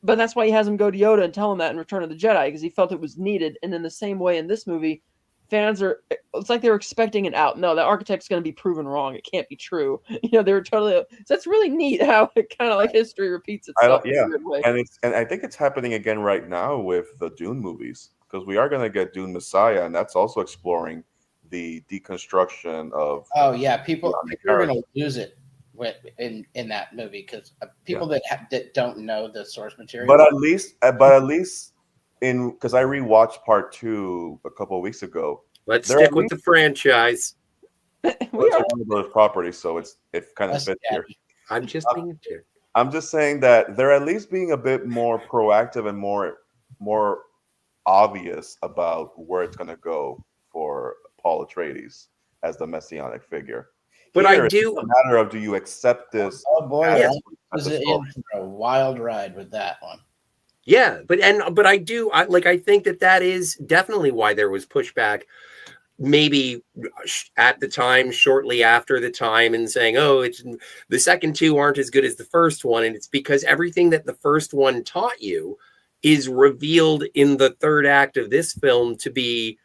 But that's why he has him go to Yoda and tell him that in Return of the Jedi, because he felt it was needed. And in the same way in this movie, it's like they were expecting it out. No, the architect's going to be proven wrong. It can't be true. They were totally. So that's really neat how it kind of like history repeats itself. In a weird way. And I think it's happening again right now with the Dune movies, because we are going to get Dune Messiah, and that's also exploring the deconstruction of. Oh yeah, people are going to lose it in that movie because people that don't know the source material. But at least because I rewatched part 2 a couple of weeks ago. Let's They're stick at with the franchise. We It's are. a Warner Brothers property, so it kind of That's fits here. daddy. I'm just being a jerk. I'm just saying that they're at least being a bit more proactive and more obvious about where it's going to go for Paul Atreides as the messianic figure. But Here, I it's do. a matter of, do you accept this? Oh boy, as I was the in story? for a wild ride with that one. Yeah, but I do. I think that is definitely why there was pushback. Maybe at the time, shortly after the time, and saying, "Oh, it's the second two aren't as good as the first one," and it's because everything that the first one taught you is revealed in the third act of this film to be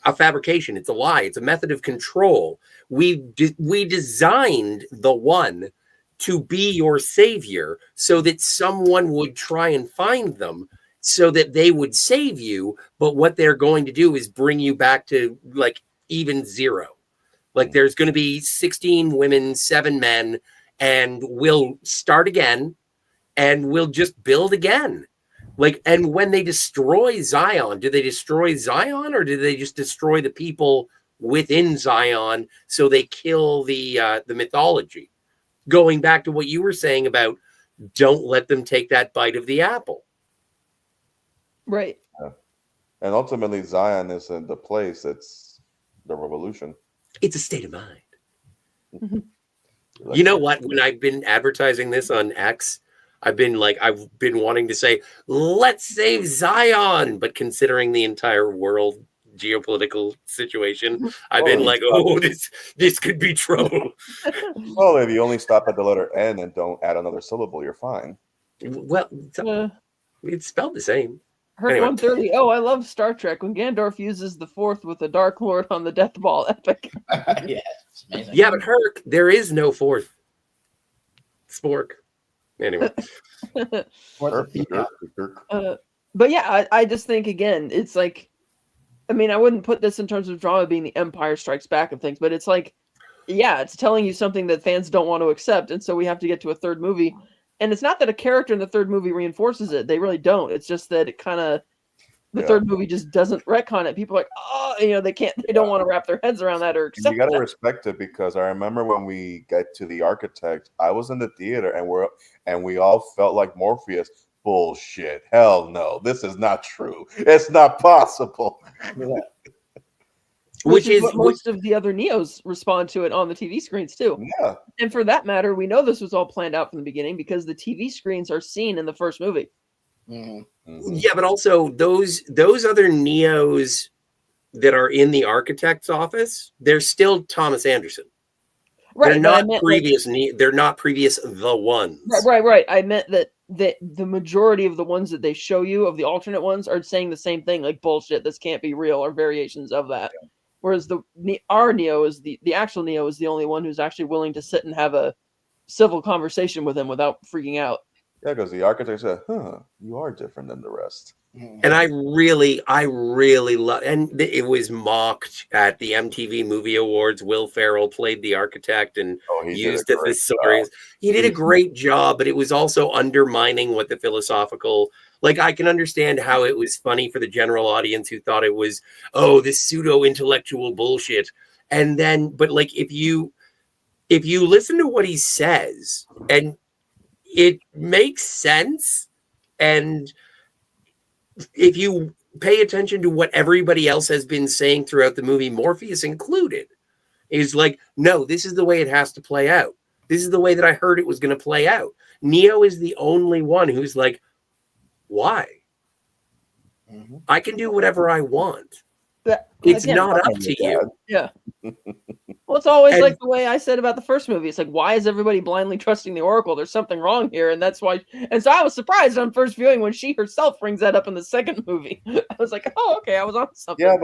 a fabrication. It's a lie. It's a method of control. We designed the one to be your savior so that someone would try and find them so that they would save you. But what they're going to do is bring you back to like even zero. Like there's going to be 16 women, 7 men, and we'll start again and we'll just build again. Like, and when they destroy Zion, do they destroy Zion or do they just destroy the people within Zion so they kill the mythology? Going back to what you were saying about don't let them take that bite of the apple. Right. And ultimately, Zion isn't the place; it's the revolution. It's a state of mind. Like, You know what? When I've been advertising this on X, I've been wanting to say, let's save Zion. But considering the entire world geopolitical situation, I've been like, oh, this could be trouble. well, if you only stop at the letter N and don't add another syllable, you're fine. Well, it's spelled the same. Herc Anyway. 130. Oh, I love Star Trek when Gandalf uses the fourth with the Dark Lord on the Death Ball. Epic. Yeah, it's amazing. Yeah, but Herc, there is no fourth. Spork. Anyway. But yeah, I just think again, it's like, I mean, I wouldn't put this in terms of drama being the Empire Strikes Back of things, but it's like, yeah, it's telling you something that fans don't want to accept, and so we have to get to a third movie. And it's not that a character in the third movie reinforces it; they really don't. It's just that it kind of the third movie just doesn't retcon it. People are like, oh, they don't want to wrap their heads around that or accept. You got to that. respect it, because I remember when we got to The Architect, I was in the theater and we all felt like Morpheus. Bullshit! Hell no! This is not true. It's not possible. Which is what most of the other Neos respond to it on the TV screens too. Yeah. And for that matter, we know this was all planned out from the beginning because the TV screens are seen in the first movie. Mm-hmm. Yeah, but also those other Neos that are in the architect's office, they're still Thomas Anderson. Right. They're not previous. They're not previous. The ones. Right. I meant that the majority of the ones that they show you of the alternate ones are saying the same thing, like bullshit. This can't be real, or variations of that. Yeah. Whereas our Neo is the actual Neo is the only one who's actually willing to sit and have a civil conversation with him without freaking out. Yeah, because the architect said, you are different than the rest. And I really love, and it was mocked at the MTV Movie Awards. Will Ferrell played the architect and used the thesaurus. He did a great job, but it was also undermining what the philosophical. Like, I can understand how it was funny for the general audience who thought it was, this pseudo-intellectual bullshit. And then, but like, if you listen to what he says, and it makes sense, and if you pay attention to what everybody else has been saying throughout the movie, Morpheus included, is like, no, this is the way it has to play out. This is the way that I heard it was going to play out. Neo is the only one who's like, why? Mm-hmm. I can do whatever I want. It's not up to you. Yeah. Well, it's always like the way I said about the first movie. It's like, why is everybody blindly trusting the Oracle? There's something wrong here, and that's why. And so I was surprised on first viewing when she herself brings that up in the second movie. I was like, oh, okay, I was on something. Yeah,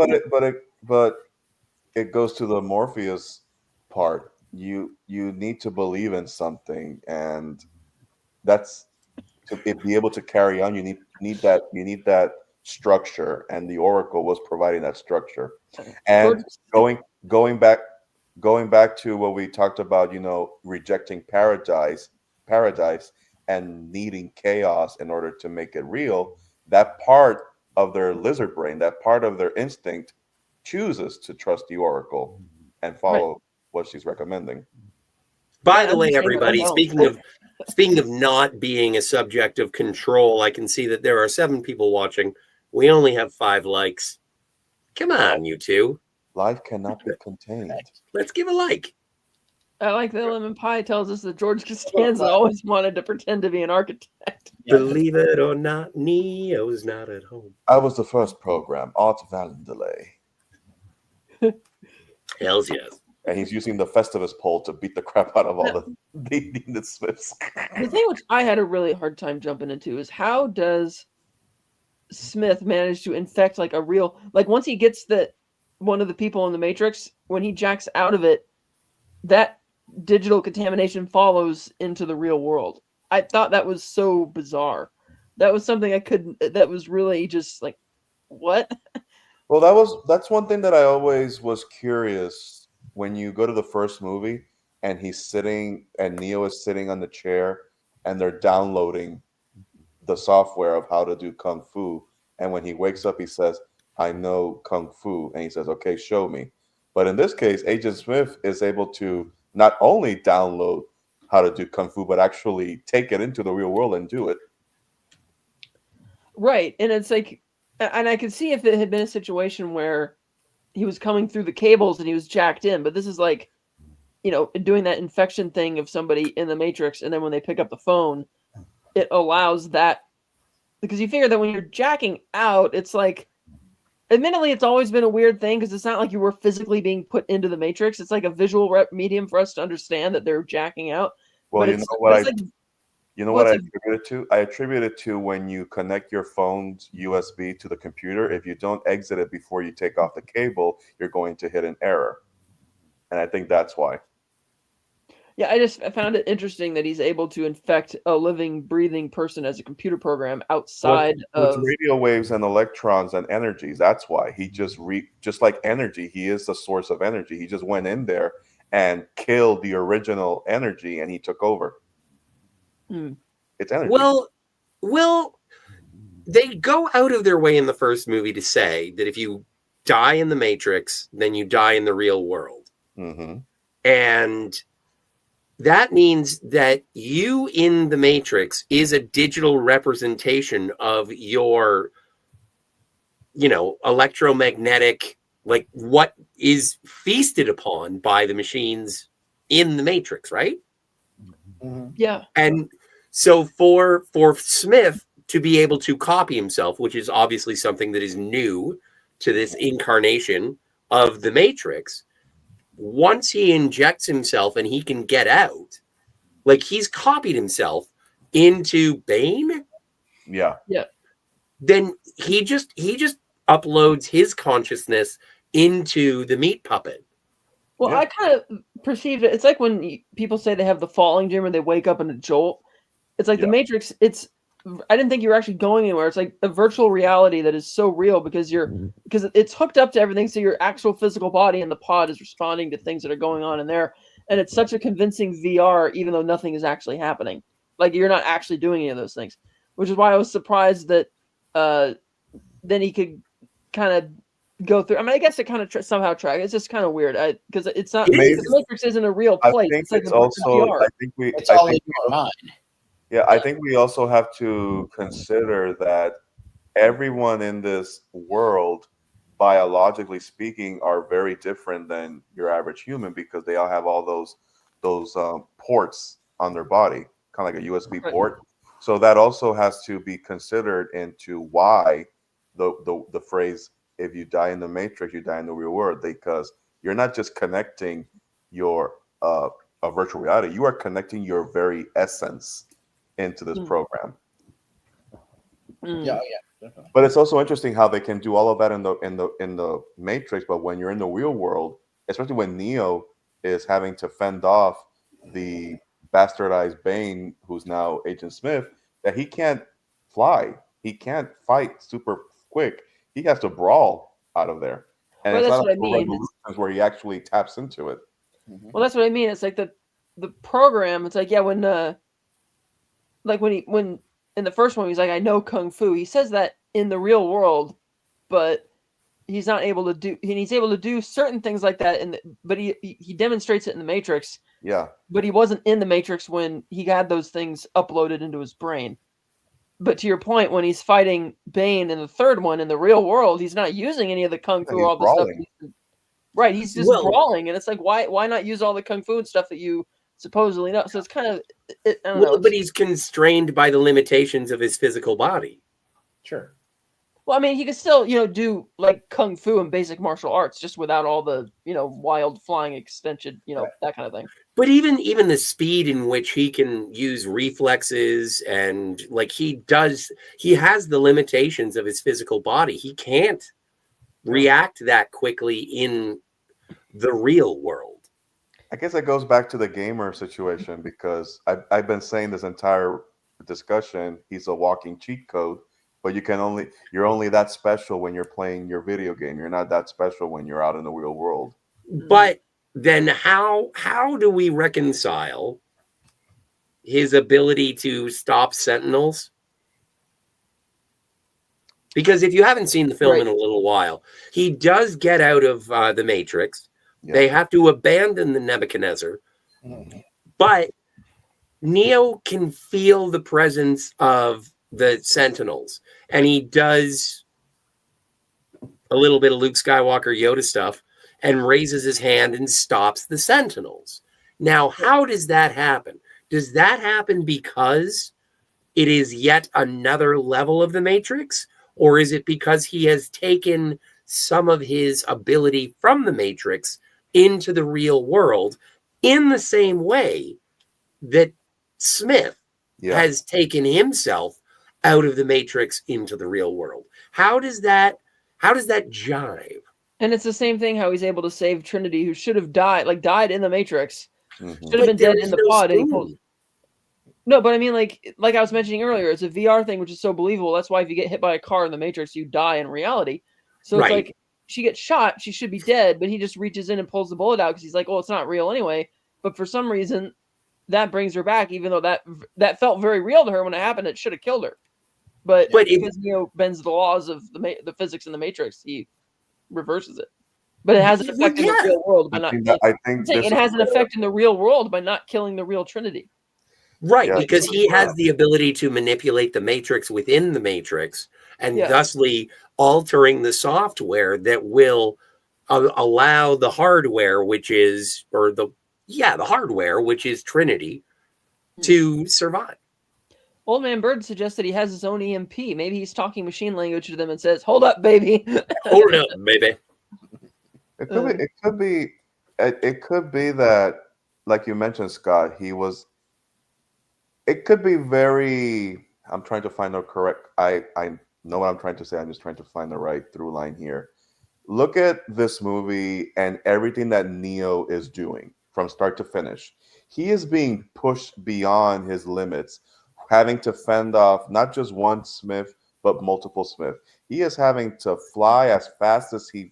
but it goes to the Morpheus part. You need to believe in something, and that's to be able to carry on. You need that structure, and the Oracle was providing that structure. And going back to what we talked about, rejecting paradise and needing chaos in order to make it real. That part of their lizard brain, that part of their instinct chooses to trust the Oracle and follow what she's recommending. By Yeah, the I'm way, just saying everybody, unbalanced. speaking of not being a subject of control, I can see that there are 7 people watching. We only have 5 likes. Come on, you two. Life cannot be contained. Let's give a like. I like that Lemon Pie tells us that George Costanza always wanted to pretend to be an architect. Yeah. Believe it or not, Neo's not at home. I was the first program, Art Valendelay. Hells yes. And he's using the Festivus pole to beat the crap out of all the Smiths. The thing which I had a really hard time jumping into is how does Smith manage to infect like a real, like once he gets one of the people in the Matrix, when he jacks out of it, that digital contamination follows into the real world. I thought that was so bizarre. That was something that was really just like, what? Well, that's one thing that I always was curious when you go to the first movie and he's sitting and Neo is sitting on the chair and they're downloading the software of how to do Kung Fu. And when he wakes up, he says, I know Kung Fu. And he says, okay, show me. But in this case, Agent Smith is able to not only download how to do Kung Fu, but actually take it into the real world and do it. Right. And it's like, and I could see if it had been a situation where he was coming through the cables and he was jacked in, but this is like, doing that infection thing of somebody in the Matrix. And then when they pick up the phone, it allows that, because you figure that when you're jacking out, it's like, admittedly, it's always been a weird thing because it's not like you were physically being put into the Matrix. It's like a visual medium for us to understand that they're jacking out. Well, but you know what I attribute it to? I attribute it to when you connect your phone's USB to the computer. If you don't exit it before you take off the cable, you're going to hit an error. And I think that's why. Yeah, I found it interesting that he's able to infect a living, breathing person as a computer program outside with of radio waves and electrons and energies. That's why he just like energy. He is the source of energy. He just went in there and killed the original energy, and he took over. It's energy. Well, they go out of their way in the first movie to say that if you die in the Matrix, then you die in the real world. Mm-hmm. And that means that you in the Matrix is a digital representation of your, electromagnetic, like what is feasted upon by the machines in the Matrix, right? Mm-hmm. Yeah. And so for Smith to be able to copy himself, which is obviously something that is new to this incarnation of the Matrix, once he injects himself and he can get out, like he's copied himself into Bane. Yeah. Then he just uploads his consciousness into the meat puppet. Well, I kind of perceived it. It's like when people say they have the falling dream or they wake up in a jolt. It's like the Matrix. I didn't think you were actually going anywhere. It's like a virtual reality that is so real because it's hooked up to everything. So your actual physical body in the pod is responding to things that are going on in there. And it's such a convincing VR, even though nothing is actually happening. Like you're not actually doing any of those things, which is why I was surprised that then he could kind of go through. I mean, I guess it kind of somehow tracks. It's just kind of weird because it's not. The Matrix isn't a real place. I think it's like it's also. VR. It's all in your mind. Yeah, I think we also have to consider that everyone in this world, biologically speaking, are very different than your average human because they all have all those ports on their body, kind of like a USB port. So that also has to be considered into why the phrase "if you die in the Matrix, you die in the real world," because you're not just connecting your a virtual reality; you are connecting your very essence into this program. Yeah. But it's also interesting how they can do all of that in the Matrix, but when you're in the real world, especially when Neo is having to fend off the bastardized Bane, who's now Agent Smith, that he can't fly, he can't fight super quick. He has to brawl out of there, and it's not like Revolutions where he actually taps into it. Well, that's what I mean. It's like the program. It's like when in the first one he's like, I know Kung Fu. He says that in the real world, but he's not able to do. He's able to do certain things like that, but he demonstrates it in the Matrix. Yeah. But he wasn't in the Matrix when he had those things uploaded into his brain. But to your point, when he's fighting Bane in the third one in the real world, he's not using any of the kung fu He's or all the stuff. brawling. Right, he's just Well- brawling, and it's like, why not use all the kung fu and stuff that you supposedly know? So it's kind of, I don't know. Well, but he's constrained by the limitations of his physical body. Sure. Well, I mean, he could still, do like kung fu and basic martial arts, just without all the, wild flying extension, that kind of thing. But even the speed in which he can use reflexes and like he has the limitations of his physical body. He can't react that quickly in the real world. I guess it goes back to the gamer situation because I've been saying this entire discussion, he's a walking cheat code, but you're only that special when you're playing your video game. You're not that special when you're out in the real world. But then how do we reconcile his ability to stop Sentinels? Because if you haven't seen the film in a little while, he does get out of the Matrix. Yeah. They have to abandon the Nebuchadnezzar. But Neo can feel the presence of the Sentinels. And he does a little bit of Luke Skywalker Yoda stuff and raises his hand and stops the Sentinels. Now, how does that happen? Does that happen because it is yet another level of the Matrix? Or is it because he has taken some of his ability from the Matrix into the real world in the same way that Smith has taken himself out of the Matrix into the real world? How does that jive? And it's the same thing how he's able to save Trinity, who should have died in the Matrix. Mm-hmm. Should have been dead in the pod. No, but I mean, like I was mentioning earlier, it's a VR thing, which is so believable. That's why if you get hit by a car in the Matrix, you die in reality. So it's like she gets shot, she should be dead, but he just reaches in and pulls the bullet out because he's like, "Oh, it's not real anyway." But for some reason, that brings her back, even though that felt very real to her when it happened. It should have killed her, but because Neo bends the laws of the physics in the Matrix, he reverses it. But it has an effect in the real world by not. I think it has an effect in the real world by not killing the real Trinity. Right, because he has the ability to manipulate the Matrix within the Matrix and thusly altering the software that will allow the hardware, which is Trinity, to survive. Old Man Bird suggests that he has his own EMP. Maybe he's talking machine language to them and says, "Hold up, baby." Hold up, baby. It could be that, like you mentioned, Scott, it could be very, I'm trying to find the correct, I know what I'm trying to say. I'm just trying to find the right through line here. Look at this movie and everything that Neo is doing from start to finish. He is being pushed beyond his limits, having to fend off not just one Smith, but multiple Smith. He is having to fly as fast as he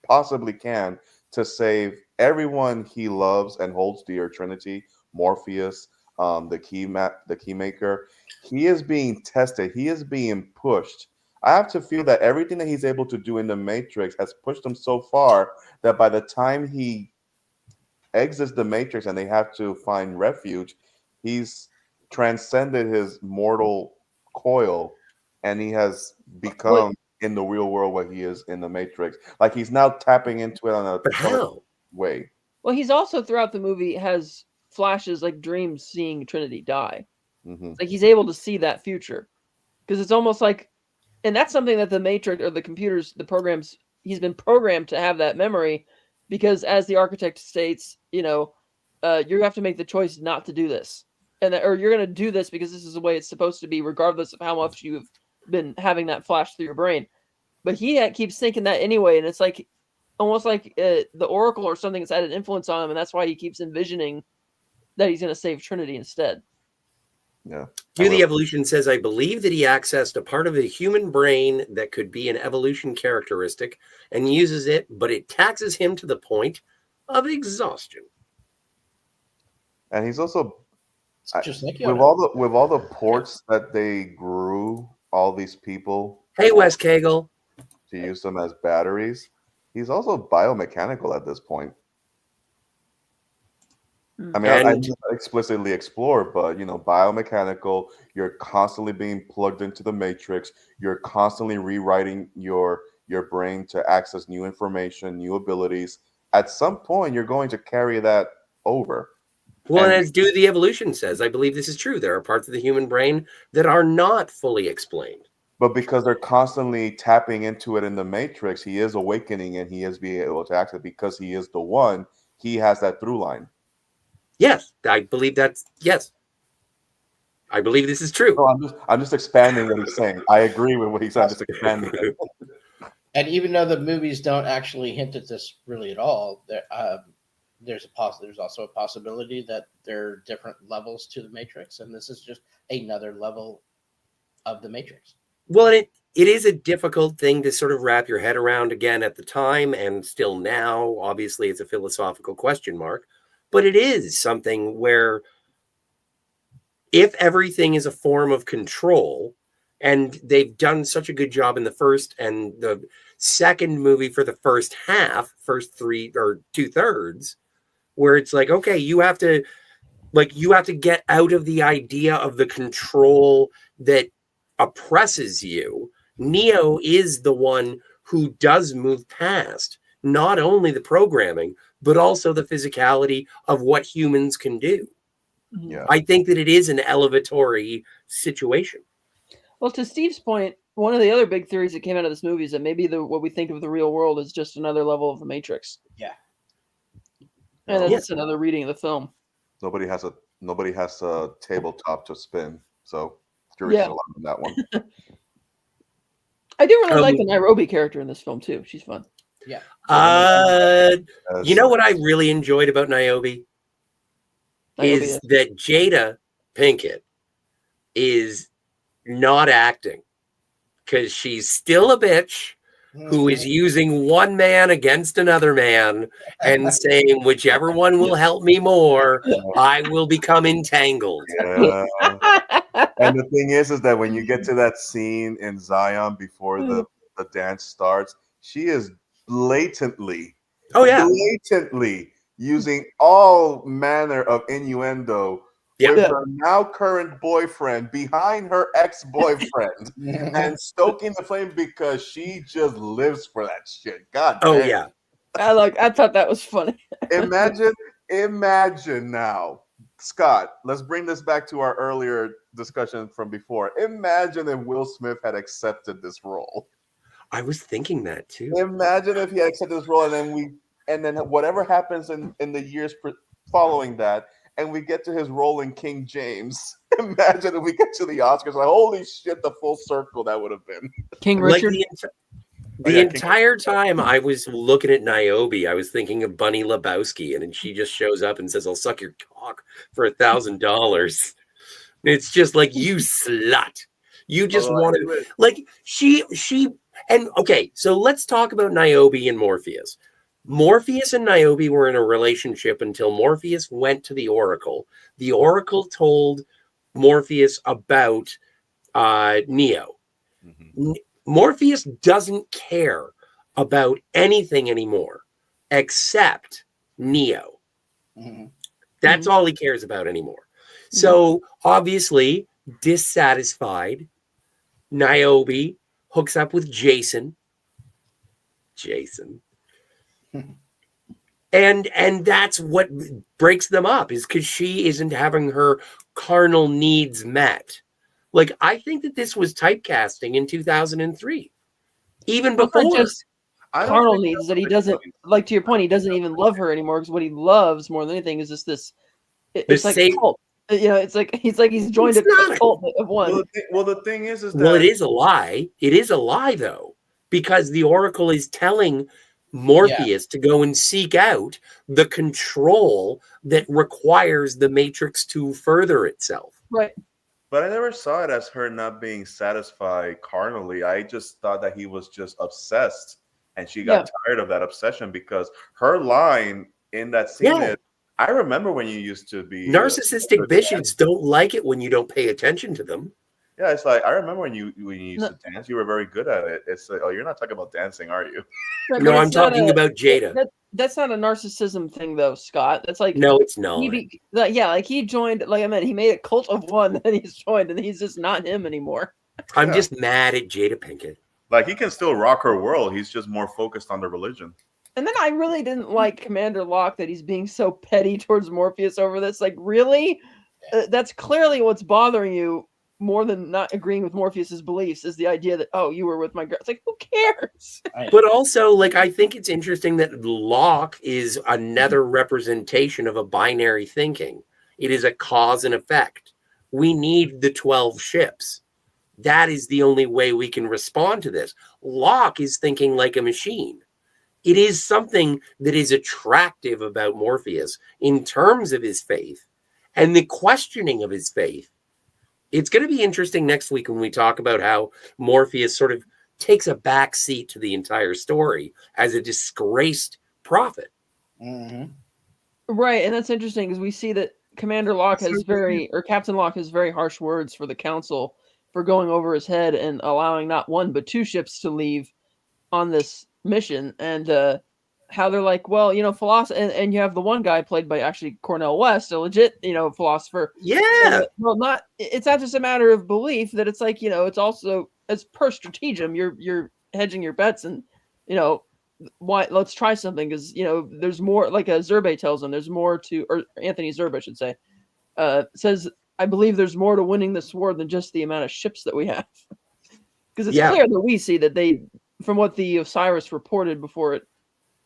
possibly can to save everyone he loves and holds dear, Trinity, Morpheus, the keymaker. He is being tested. He is being pushed. I have to feel that everything that he's able to do in the Matrix has pushed him so far that by the time he exits the Matrix and they have to find refuge, he's transcended his mortal coil and he has become in the real world what he is in the Matrix. Like he's now tapping into it on a way. Well, he's also throughout the movie has flashes, like dreams, seeing Trinity die. Mm-hmm. Like he's able to see that future because it's almost like, and that's something that the Matrix or the computers, the programs, he's been programmed to have that memory because, as the architect states, you have to make the choice not to do this, or you're going to do this because this is the way it's supposed to be, regardless of how much you've been having that flash through your brain. But he keeps thinking that anyway, and it's like almost like the Oracle or something that's had an influence on him, and that's why he keeps envisioning that he's going to save Trinity instead. Yeah. Q the Evolution says, I believe that he accessed a part of the human brain that could be an evolution characteristic and uses it, but it taxes him to the point of exhaustion. And he's also just like with all the ports that they grew all these people Hey, Wes Cagle. to use them as batteries. He's also biomechanical at this point. I mean, I And didn't explicitly explore, but biomechanical. You're constantly being plugged into the matrix. You're constantly rewriting your brain to access new information, new abilities. At some point, you're going to carry that over. well, and And as Do the Evolution says, I believe this is true. There are parts of the human brain that are not fully explained. but because they're constantly tapping into it in the matrix, he is awakening and he is being able to access it because he is the one. He has that through line. Yes, I believe that's yes. I believe this is true. No, I'm just expanding what he's saying. I agree with what he's saying. I'm just expanding it. And even though the movies don't actually hint at this really at all, there's also a possibility that there are different levels to the Matrix, and this is just another level of the Matrix. Well, and it is a difficult thing to sort of wrap your head around again at the time and still now. Obviously, it's a philosophical question mark, but it is something where if everything is a form of control, and they've done such a good job in the first and the second movie for the first three or 2/3, where it's like, okay, you have to get out of the idea of the control that oppresses you. Neo is the one who does move past not only the programming, but also the physicality of what humans can do. Yeah. I think that it is an elevatory situation. Well, to Steve's point, one of the other big theories that came out of this movie is that maybe what we think of the real world is just another level of the Matrix. Yeah. And that's another reading of the film. Nobody has a tabletop to spin, so jury's still out on that one. I do really like the Nairobi character in this film too. She's fun. Yeah. You know what I really enjoyed about Niobe is that Jada Pinkett is not acting because she's still a bitch who is using one man against another man and saying, whichever one will help me more, I will become entangled. Yeah. And the thing is that when you get to that scene in Zion before the dance starts, she is blatantly using all manner of innuendo with her now current boyfriend behind her ex-boyfriend and stoking the flame because she just lives for that shit. God damn. Yeah. I thought that was funny. Imagine now, Scott, let's bring this back to our earlier discussion from before. Imagine if Will Smith had accepted this role. I was thinking that too. Imagine if he had accepted this role and then whatever happens in the years following that, and we get to his role in King James. Imagine if we get to the Oscars, like, holy shit, the full circle that would have been. King Richard. The entire time I was looking at Niobe, I was thinking of Bunny Lebowski, and then she just shows up and says, "I'll suck your cock for $1,000." It's just like, you slut. You just wanted, like, she, and okay, so let's talk about Niobe and Morpheus. Morpheus and Niobe were in a relationship until Morpheus went to the Oracle. The Oracle told Morpheus about Neo. Mm-hmm. Morpheus doesn't care about anything anymore except Neo. Mm-hmm. That's all he cares about anymore. So obviously, dissatisfied, Niobe hooks up with Jason. And that's what breaks them up, is because she isn't having her carnal needs met. Like, I think that this was typecasting in 2003, even before. Just carnal needs that he doesn't, like, to your point, he doesn't even love her anymore, because what he loves more than anything is just this. It's like a cult. It's like he's joined a cult of one. Well, the thing is that, well, it is a lie. It is a lie, though, because the Oracle is telling Morpheus to go and seek out the control that requires the Matrix to further itself. Right. But I never saw it as her not being satisfied carnally. I just thought that he was just obsessed, and she got tired of that obsession, because her line in that scene is, I remember when you used to be... Narcissistic bitches don't like it when you don't pay attention to them. Yeah, it's like I remember when you used to dance, you were very good at it. It's like, oh, you're not talking about dancing, are you? Right, No, but I'm it's not talking about Jada. That's not a narcissism thing, though, Scott. That's like No, it's not. like he joined. Like I meant, he made a cult of one, and he's joined, and he's just not him anymore. I'm just mad at Jada Pinkett. Like he can still rock her world. He's just more focused on the religion. And then I really didn't like Commander Locke that he's being so petty towards Morpheus over this. Like, really? That's clearly what's bothering you more than not agreeing with Morpheus's beliefs is the idea that, oh, you were with my girl. It's like, who cares? But also, like, I think it's interesting that Locke is another representation of a binary thinking. It is a cause and effect. We need the 12 ships. That is the only way we can respond to this. Locke is thinking like a machine. It is something that is attractive about Morpheus in terms of his faith and the questioning of his faith. It's going to be interesting next week when we talk about how Morpheus sort of takes a back seat to the entire story as a disgraced prophet. Mm-hmm. Right, and that's interesting because we see that Commander Locke has Captain Locke has very harsh words for the council for going over his head and allowing not one but two ships to leave on this mission, and how they're like, well, philosophy, and you have the one guy played by actually Cornel West, a legit, philosopher. Yeah. It's not just a matter of belief that it's like, it's also as per stratagem, you're hedging your bets, and why let's try something because there's more, like Zerbe tells him there's more to, or Anthony Zerbe, I should say, says, I believe there's more to winning this war than just the amount of ships that we have. Because it's clear that we see that they, from what the Osiris reported before it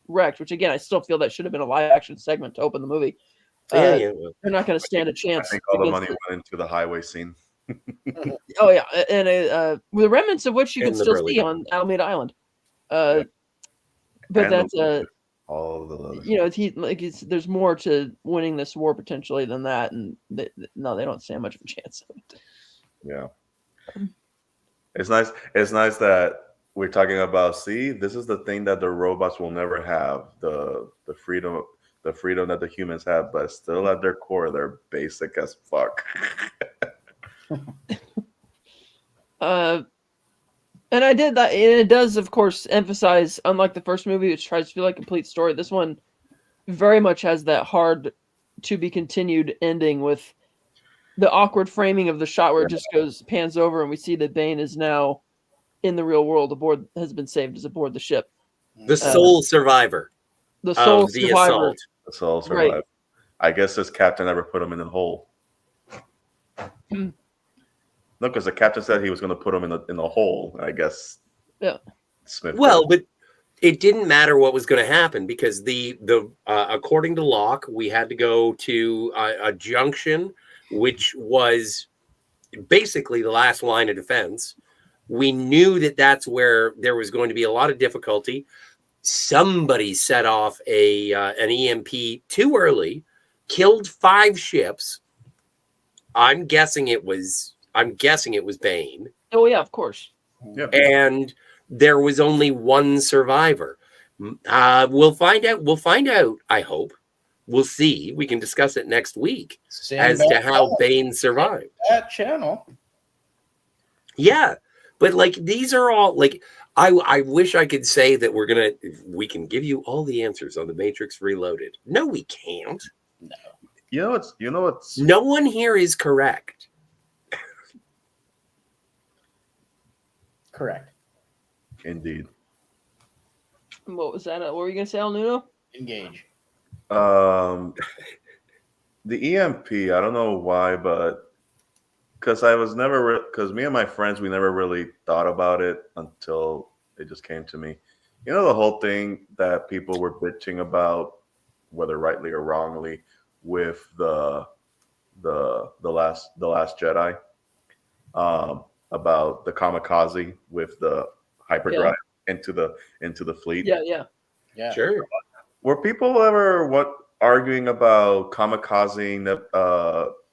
wrecked, which again, I still feel that should have been a live action segment to open the movie. They're not going to stand a chance. I think all the money went into the highway scene. Oh yeah, and the remnants of which you can still see on Alameda Island. But that's all the there's more to winning this war potentially than that, and they don't stand much of a chance of it. Yeah, it's nice. It's nice that we're talking about. See, this is the thing that the robots will never have: the freedom that the humans have, but still at their core, they're basic as fuck. And I did that, and it does, of course, emphasize, unlike the first movie, which tries to feel like a complete story, this one very much has that hard to be continued ending with the awkward framing of the shot where it just pans over, and we see that Bane is now in the real world, has been saved, is aboard the ship. The sole survivor. The sole survivor. Assault. The sole survivor. Right. I guess this captain never put him in the hole. No, because the captain said he was going to put him in the hole. I guess. Yeah. Smith. Well, but it didn't matter what was going to happen because the according to Locke, we had to go to a junction, which was basically the last line of defense. We knew that that's where there was going to be a lot of difficulty. Somebody set off an EMP too early, killed 5 ships. I'm guessing it was Bane. Oh yeah, of course. Yeah. And there was only one survivor. We'll find out. I hope. We'll see. We can discuss it next week as to how Bane survived. That channel. Yeah, but like these are all like I wish I could say that we can give you all the answers on the Matrix Reloaded. No, we can't. No. You know what's no one here is correct. Correct. Indeed. What was that? What were you gonna say, El Nuno? Engage. The EMP, I don't know why, but because me and my friends, we never really thought about it until it just came to me. You know, the whole thing that people were bitching about, whether rightly or wrongly, with the last Jedi, about the kamikaze with the hyperdrive into the fleet. Yeah. Sure. Were people ever arguing about kamikaze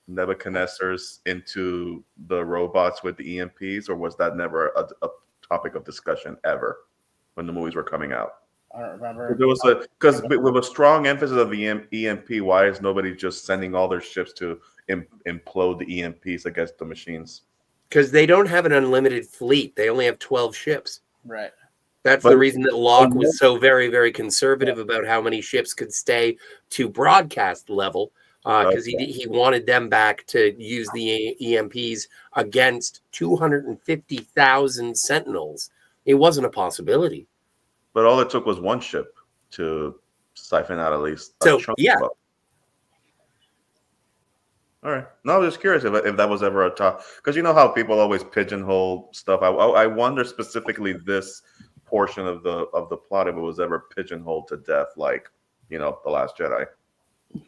Nebuchadnezzars into the robots with the EMPs, or was that never a topic of discussion ever when the movies were coming out? I don't remember. There was because with a strong emphasis of the EMP, why is nobody just sending all their ships to implode the EMPs against the machines? Because they don't have an unlimited fleet. They only have 12 ships. Right. That's the reason that Locke was so very, very conservative about how many ships could stay to broadcast level, because he wanted them back to use the EMPs against 250,000 Sentinels. It wasn't a possibility. But all it took was one ship to siphon out at least a So, chunk yeah. of it. All right. No, I was just curious if that was ever a top, because you know how people always pigeonhole stuff. I wonder specifically this portion of the plot if it was ever pigeonholed to death, like The Last Jedi.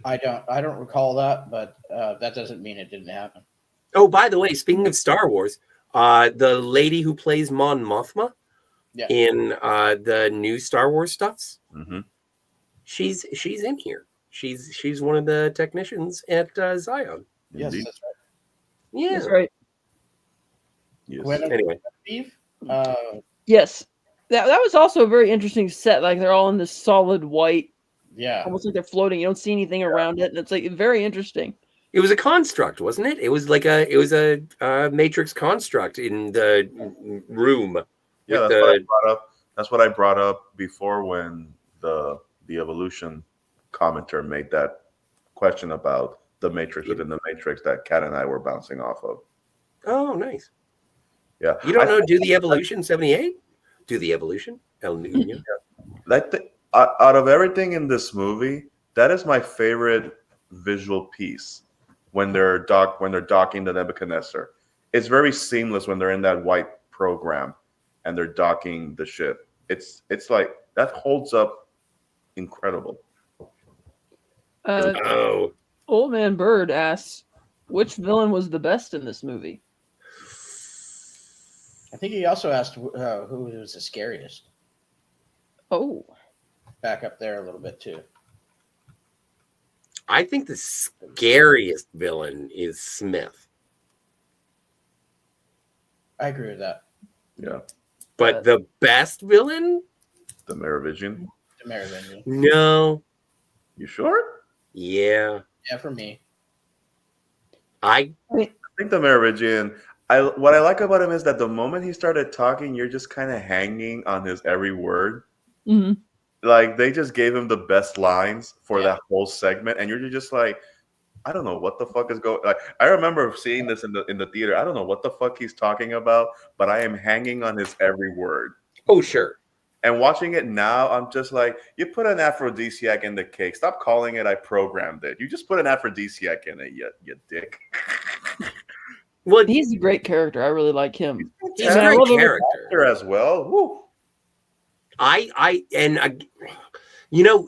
I don't recall that, but that doesn't mean it didn't happen. Oh, by the way, speaking of Star Wars, the lady who plays Mon Mothma in the new Star Wars stuffs, she's in here. She's one of the technicians at Zion. Yes, Indeed. that's right. Yeah, That's right. Yes. Anyway, Steve? Yes. That was also a very interesting set. Like they're all in this solid white, almost like they're floating. You don't see anything around it, and it's like very interesting. it was a construct, wasn't it? It was like a matrix construct in the room. Yeah, that's what I brought up. That's what I brought up before when the evolution commenter made that question about the matrix within the matrix that Kat and I were bouncing off of. Oh, nice. Yeah, You don't know? Do the evolution 78? Do the evolution El Nino? Out of everything in this movie, that is my favorite visual piece. When they're docking the Nebuchadnezzar, it's very seamless when they're in that white program and they're docking the ship. It's like that holds up incredible. Old Man Bird asks, which villain was the best in this movie? I think he also asked who was the scariest. Oh. Back up there a little bit, too. I think the scariest villain is Smith. I agree with that. Yeah. But the best villain? The Merovingian? The Merovingian. No. You sure? Yeah. Yeah, for me. I think the Merovingian, what I like about him is that the moment he started talking, you're just kind of hanging on his every word. Mm-hmm. Like they just gave him the best lines for that whole segment, and you're just like, I don't know what the fuck is going. Like I remember seeing this in the theater. I don't know what the fuck he's talking about, but I am hanging on his every word. Oh sure. And watching it now, I'm just like, you put an aphrodisiac in the cake. Stop calling it I programmed it. You just put an aphrodisiac in it, you dick. Well, he's a great character. I really like him. He's a great character as well. Woo.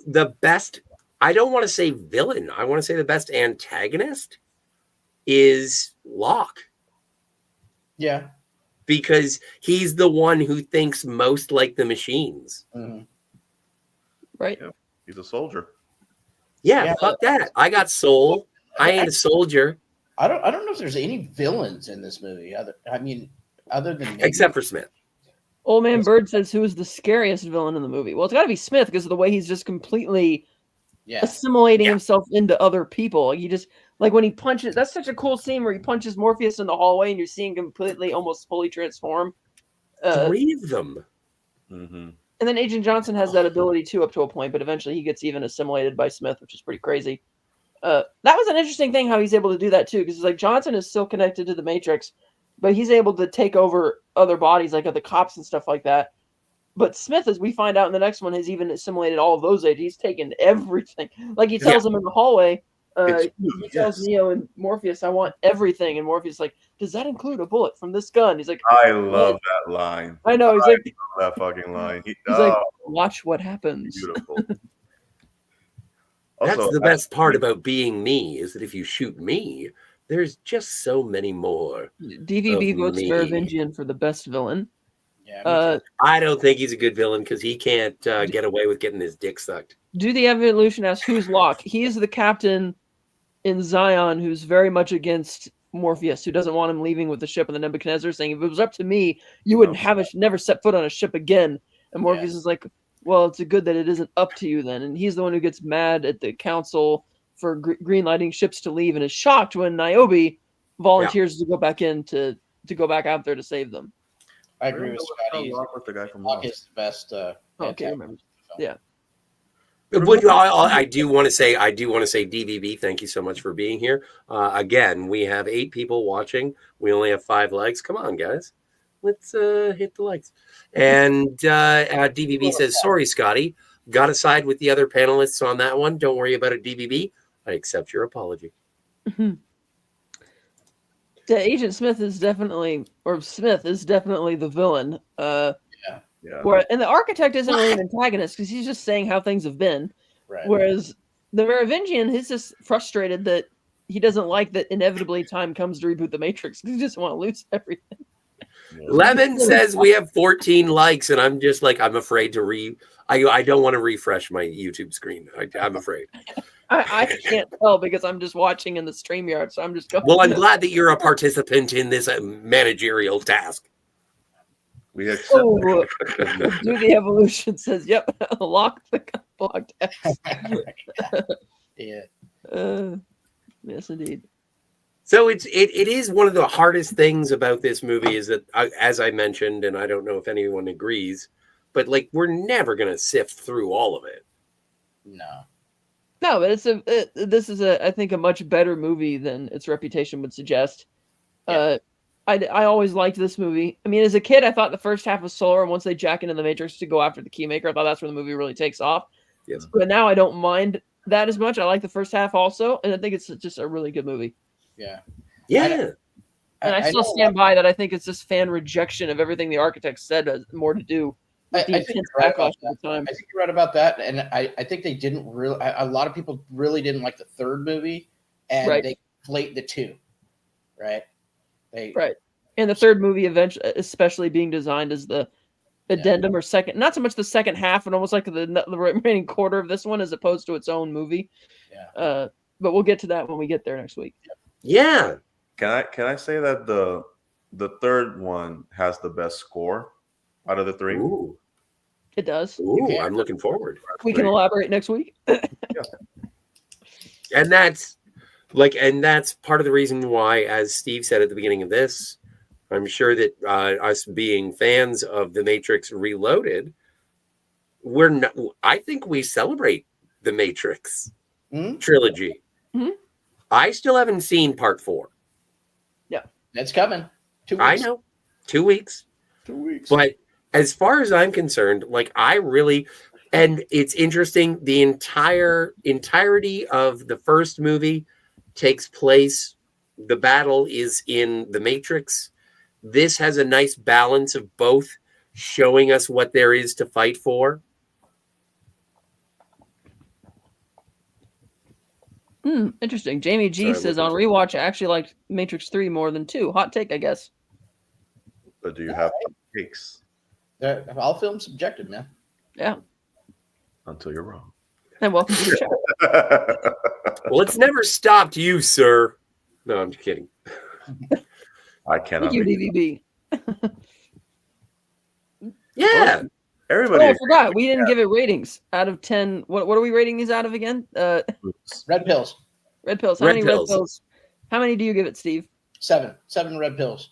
The best, I don't want to say villain. I want to say the best antagonist is Locke. Yeah. Because he's the one who thinks most like the machines. Mm-hmm. Right. Yeah. He's a soldier. Yeah, fuck that. I got soul. I ain't a soldier. I don't know if there's any villains in this movie. Other than maybe. Except for Smith. Old Man Bird says, who is the scariest villain in the movie? Well, it's got to be Smith because of the way he's just completely assimilating himself into other people. He just, like when he punches, that's such a cool scene where he punches Morpheus in the hallway and you're seeing him completely, almost fully transform. 3 of them. Mm-hmm. And then Agent Johnson has that ability too up to a point, but eventually he gets even assimilated by Smith, which is pretty crazy. That was an interesting thing how he's able to do that too, because like Johnson is still connected to the Matrix, but he's able to take over other bodies, like other cops and stuff like that. But Smith, as we find out in the next one, has even assimilated all of those agents. He's taken everything. Like he tells them in the hallway, he tells Neo and Morpheus, I want everything. And Morpheus is like, does that include a bullet from this gun? He's like, I love that line. I know. He's I like, love that fucking line. He's like, watch what happens. Beautiful. That's the best part about being me, is that if you shoot me, there's just so many more. DVB votes Merovingian for the best villain. Yeah, I don't think he's a good villain because he can't get away with getting his dick sucked. Do the Evolution asks, who's Locke? He is the captain in Zion who's very much against Morpheus, who doesn't want him leaving with the ship, and the Nebuchadnezzar saying, if it was up to me, you wouldn't never set foot on a ship again. And Morpheus is like, well, it's good that it isn't up to you then. And he's the one who gets mad at the council for green lighting ships to leave and is shocked when Niobe volunteers to go back in to to go back out there to save them. I agree with Scotty. Locke was the guy from Locke Lost. is the best. Okay, remember. Yeah. But I do want to say DVB, thank you so much for being here. Again, we have 8 people watching. We only have 5 likes. Come on, guys. Let's hit the likes. And DVB says, sorry, Scotty. Got to side with the other panelists on that one. Don't worry about it, DVB. I accept your apology. Agent Smith is definitely the villain. Yeah. And the architect isn't really an antagonist because he's just saying how things have been. Right. Whereas the Merovingian, he's just frustrated that he doesn't like that inevitably time comes to reboot the Matrix because he just want to lose everything. Yeah. Lemon says we have 14 likes, and I'm just like, I'm afraid to I don't want to refresh my YouTube screen. I'm afraid. I can't tell because I'm just watching in the StreamYard, so I'm just going. Well, I'm glad that you're a participant in this managerial task. We accept. Oh, do the evolution says, "Yep, lock the blog text." Yeah. Yes, indeed. So it is one of the hardest things about this movie is that, as I mentioned, and I don't know if anyone agrees, but like we're never gonna sift through all of it. No, but this is I think a much better movie than its reputation would suggest. Yeah. I always liked this movie. I mean, as a kid, I thought the first half was slower, and once they jack into the Matrix to go after the Keymaker, I thought that's where the movie really takes off. Yes. But now I don't mind that as much. I like the first half also, and I think it's just a really good movie. Yeah. Yeah. And I still stand by that. I think it's just fan rejection of everything the architect said has more to do with the I think intense you're right backlash about at the time. I think you're right about that, and I think they didn't really. A lot of people really didn't like the third movie, and Right. they conflate the two, right? Right. And the third movie, eventually, especially being designed as the addendum or second, not so much the second half, and almost like the remaining quarter of this one, as opposed to its own movie. Yeah. But we'll get to that when we get there next week. Yeah. Can I say that the third one has the best score out of the 3? Ooh. It does. Ooh, I'm looking forward. We can elaborate next week. And that's part of the reason why, as Steve said at the beginning of this, I'm sure that us being fans of The Matrix Reloaded, I think we celebrate the Matrix trilogy. Mhm. I still haven't seen part 4. It's coming. 2 weeks. I know. 2 weeks. 2 weeks. But as far as I'm concerned, like and it's interesting, the entirety of the first movie takes place. The battle is in the Matrix. This has a nice balance of both, showing us what there is to fight for. Interesting. Jamie G Sorry, says looking on for- rewatch, I actually liked Matrix 3 more than 2. Hot take, I guess. But do you have takes All film's subjective, man. Yeah. until you're wrong? And welcome to the show. Well, it's never stopped you, sir. No, I'm just kidding. I cannot. Thank you, make DVB. Yeah. Everybody. Oh, I forgot. We didn't give it ratings out of 10. What are we rating these out of again? Red pills. Red pills. How Red many pills. red pills? How many do you give it, Steve? 7 red pills.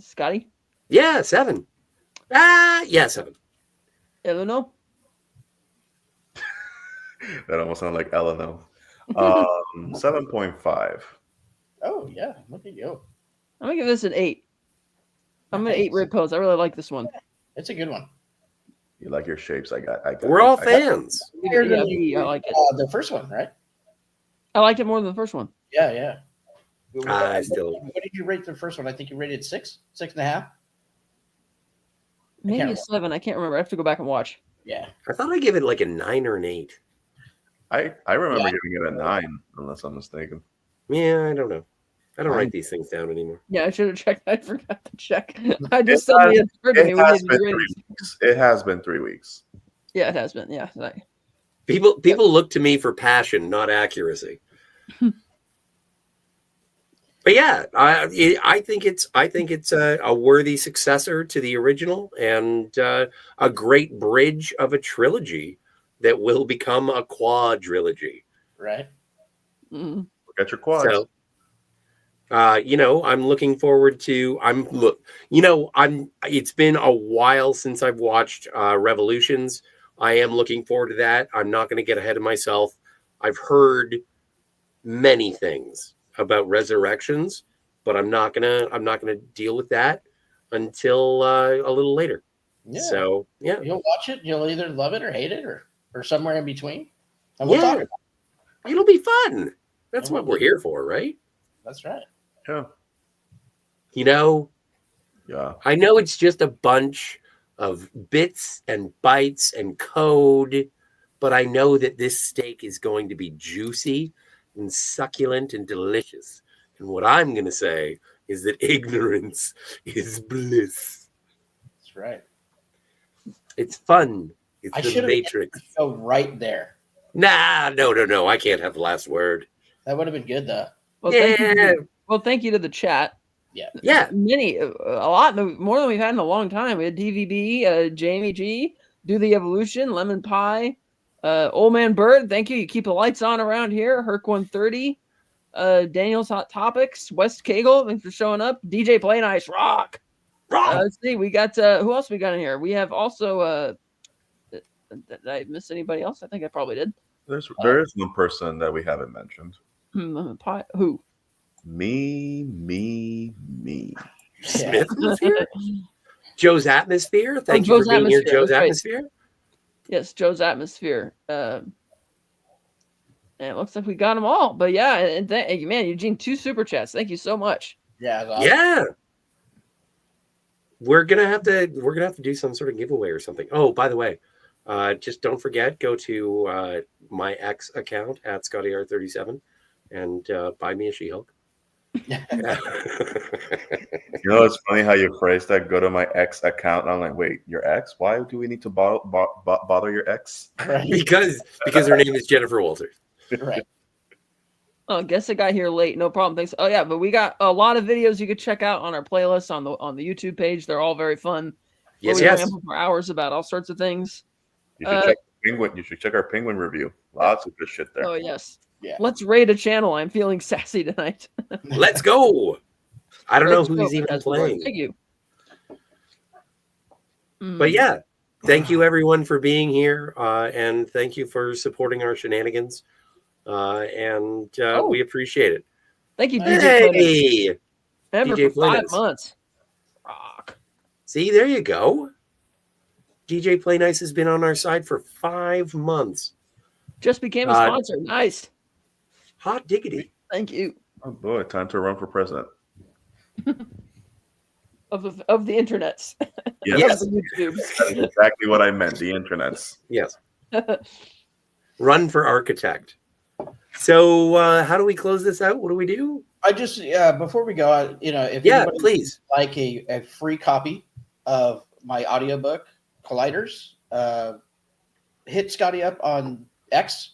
Scotty? Yeah, 7. Yeah, 7. Eleanor? That almost sounded like Eleanor. 7.5. Oh yeah, look at you. I'm gonna give this an 8. I'm gonna 8 red pills. I really like this one. It's a good one. You like your shapes? I got. We're all I got- fans. Yeah, I like it. The first one, right? I liked it more than the first one. Yeah. I still- What did you rate the first one? I think you rated 6, 6.5. Maybe can't a 7. I can't remember. I have to go back and watch. Yeah. I thought I gave it like a 9 or an 8. I remember Yeah. giving it a 9, unless I'm mistaken. Yeah, I don't know. I don't write these things down anymore. Yeah, I should have checked. I forgot to check. I just It suddenly has- occurred to me. It We has need to been do 3 ratings. weeks. It has been 3 weeks. Yeah, it has been. Yeah. People look to me for passion, not accuracy. But yeah, I think it's a worthy successor to the original and a great bridge of a trilogy that will become a quadrilogy. Right. Mhm. Look at your quads. So, I'm looking forward to. It's been a while since I've watched Revolutions. I am looking forward to that. I'm not going to get ahead of myself. I've heard many things about Resurrections, but I'm not gonna deal with that until a little later. Yeah. So yeah, You'll watch it. You'll either love it or hate it, or somewhere in between. And we'll talk about it. It'll be fun. That's It will what we're be. here for, right? That's right. Yeah. Yeah. I know it's just a bunch of bits and bytes and code, but I know that this steak is going to be juicy and succulent and delicious. And what I'm going to say is that ignorance is bliss. That's right. It's fun. It's I the should have Matrix. go right there. Nah, no. I can't have the last word. That would have been good, though. Well, thank you to the chat. Yeah. Many, a lot more than we've had in a long time. We had DVB, Jamie G, Do the Evolution, Lemon Pie, Old Man Bird. Thank you. You keep the lights on around here. Herc 130, Daniel's Hot Topics, West Kegel. Thanks for showing up. DJ Play Nice, rock. Let's see. We got who else we got in here? We have also. Did I miss anybody else? I think I probably did. There is one person that we haven't mentioned. Lemon Pie. Who? Me. Smith was here? Joe's Atmosphere. Thank you Joe's for being here, Atmosphere. Joe's That's right. Atmosphere. Yes, Joe's Atmosphere. And it looks like we got them all. But yeah, and man, Eugene, 2 super chats. Thank you so much. Yeah. Awesome. Yeah. We're gonna have to do some sort of giveaway or something. Oh, by the way, just don't forget, go to my X account at ScottyR37 and buy me a She-Hulk. It's funny how you phrase that. Go to my ex account. And I'm like, wait, your ex? Why do we need to bother your ex? Right. because her name is Jennifer Walters. Right. Oh, guess I got here late. No problem. Thanks. Oh yeah, but we got a lot of videos you could check out on our playlist on the YouTube page. They're all very fun. Yes, we yes. ramble for hours about all sorts of things. You should check Penguin. You should check our Penguin review. Lots of good shit there. Oh yes. Yeah. Let's raid a channel. I'm feeling sassy tonight. Let's go. I don't know who he's even That's playing. Thank you. But yeah, thank you everyone for being here, and thank you for supporting our shenanigans, and we appreciate it. Thank you, DJ. Hey, Remember DJ for 5 Playnice. months. Rock. See, there you go. DJ Play Nice has been on our side for 5 months. Just became a sponsor. Nice. Hot diggity. Thank you. Oh boy, time to run for president. Of the internets. Yes. Of the YouTubes. That's exactly what I meant. The internets. Yes. Run for architect. So how do we close this out? What do we do? I just before we go, if anybody please would like a free copy of my audiobook Colliders, hit Scotty up on X,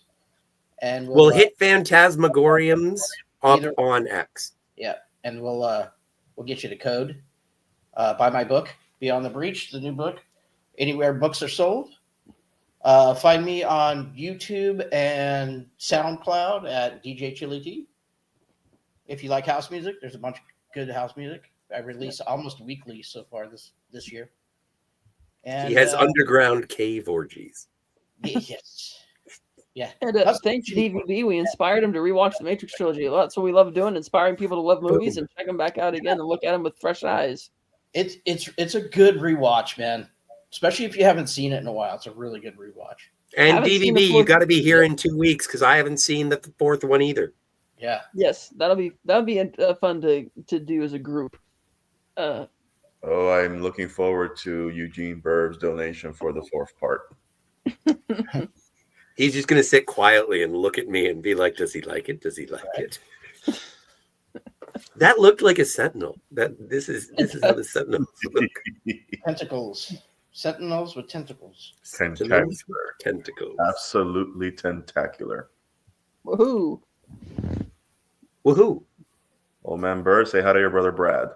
and we'll hit Phantasmagoriums up on X. Yeah, and we'll get you the code. Buy my book, Beyond the Breach, the new book, anywhere books are sold. Find me on YouTube and SoundCloud at DJ Chili T. If you like house music, there's a bunch of good house music. I release almost weekly so far this year. And he has underground cave orgies. Yes. Yeah. And thanks to DVB, we inspired him to rewatch the Matrix trilogy. That's what we love doing, inspiring people to love movies and check them back out again and look at them with fresh eyes. It's a good rewatch, man. Especially if you haven't seen it in a while. It's a really good rewatch. And DVB, you got to be here in 2 weeks because I haven't seen the 4th one either. Yeah. Yes, that'll be fun to do as a group. I'm looking forward to Eugene Burb's donation for the 4th part. He's just going to sit quietly and look at me and be like, does he like it? Does he like it? That looked like a sentinel. This is how the sentinels look. Tentacles. Sentinels with tentacles. Tentacular. Tentacles. Absolutely tentacular. Woohoo. Woohoo. Old man Bird, say hi to your brother Brad.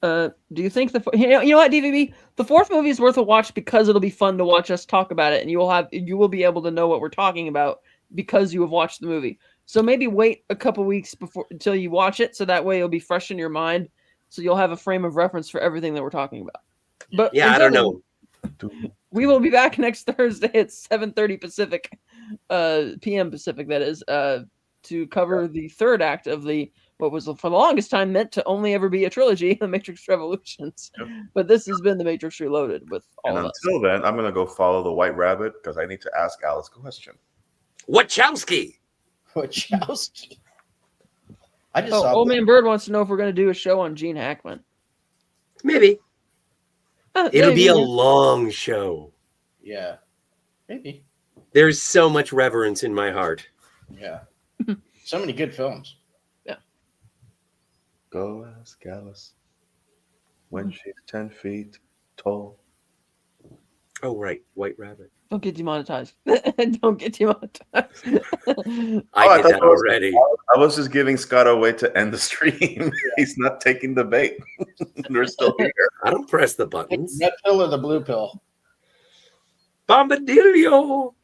Do you think you know what, DVB? The 4th movie is worth a watch because it'll be fun to watch us talk about it, and you will be able to know what we're talking about because you have watched the movie. So maybe wait a couple weeks until you watch it, so that way it'll be fresh in your mind, so you'll have a frame of reference for everything that we're talking about. But Yeah, I don't know. We will be back next Thursday at 7:30 Pacific, p.m. Pacific. That is, to cover the third act of what was for the longest time meant to only ever be a trilogy, The Matrix Revolutions. Yep. But this has been The Matrix Reloaded with all And of us. until then, I'm gonna go follow the White Rabbit because I need to ask Alice a question. Wachowski. Wachowski. I just Oh, saw Old Man Bird wants to know if we're going to do a show on Gene Hackman. Maybe. It'll Maybe, be a yeah. long show. Yeah, maybe. There's so much reverence in my heart. Yeah, so many good films. Go ask Alice when she's 10 feet tall. Oh, right. White Rabbit. Don't get demonetized. Don't get demonetized. I I did thought that it was- already. I was just giving Scott a way to end the stream. He's not taking the bait. We're still here. I don't press the buttons. Red pill or the blue pill? Bombadillo.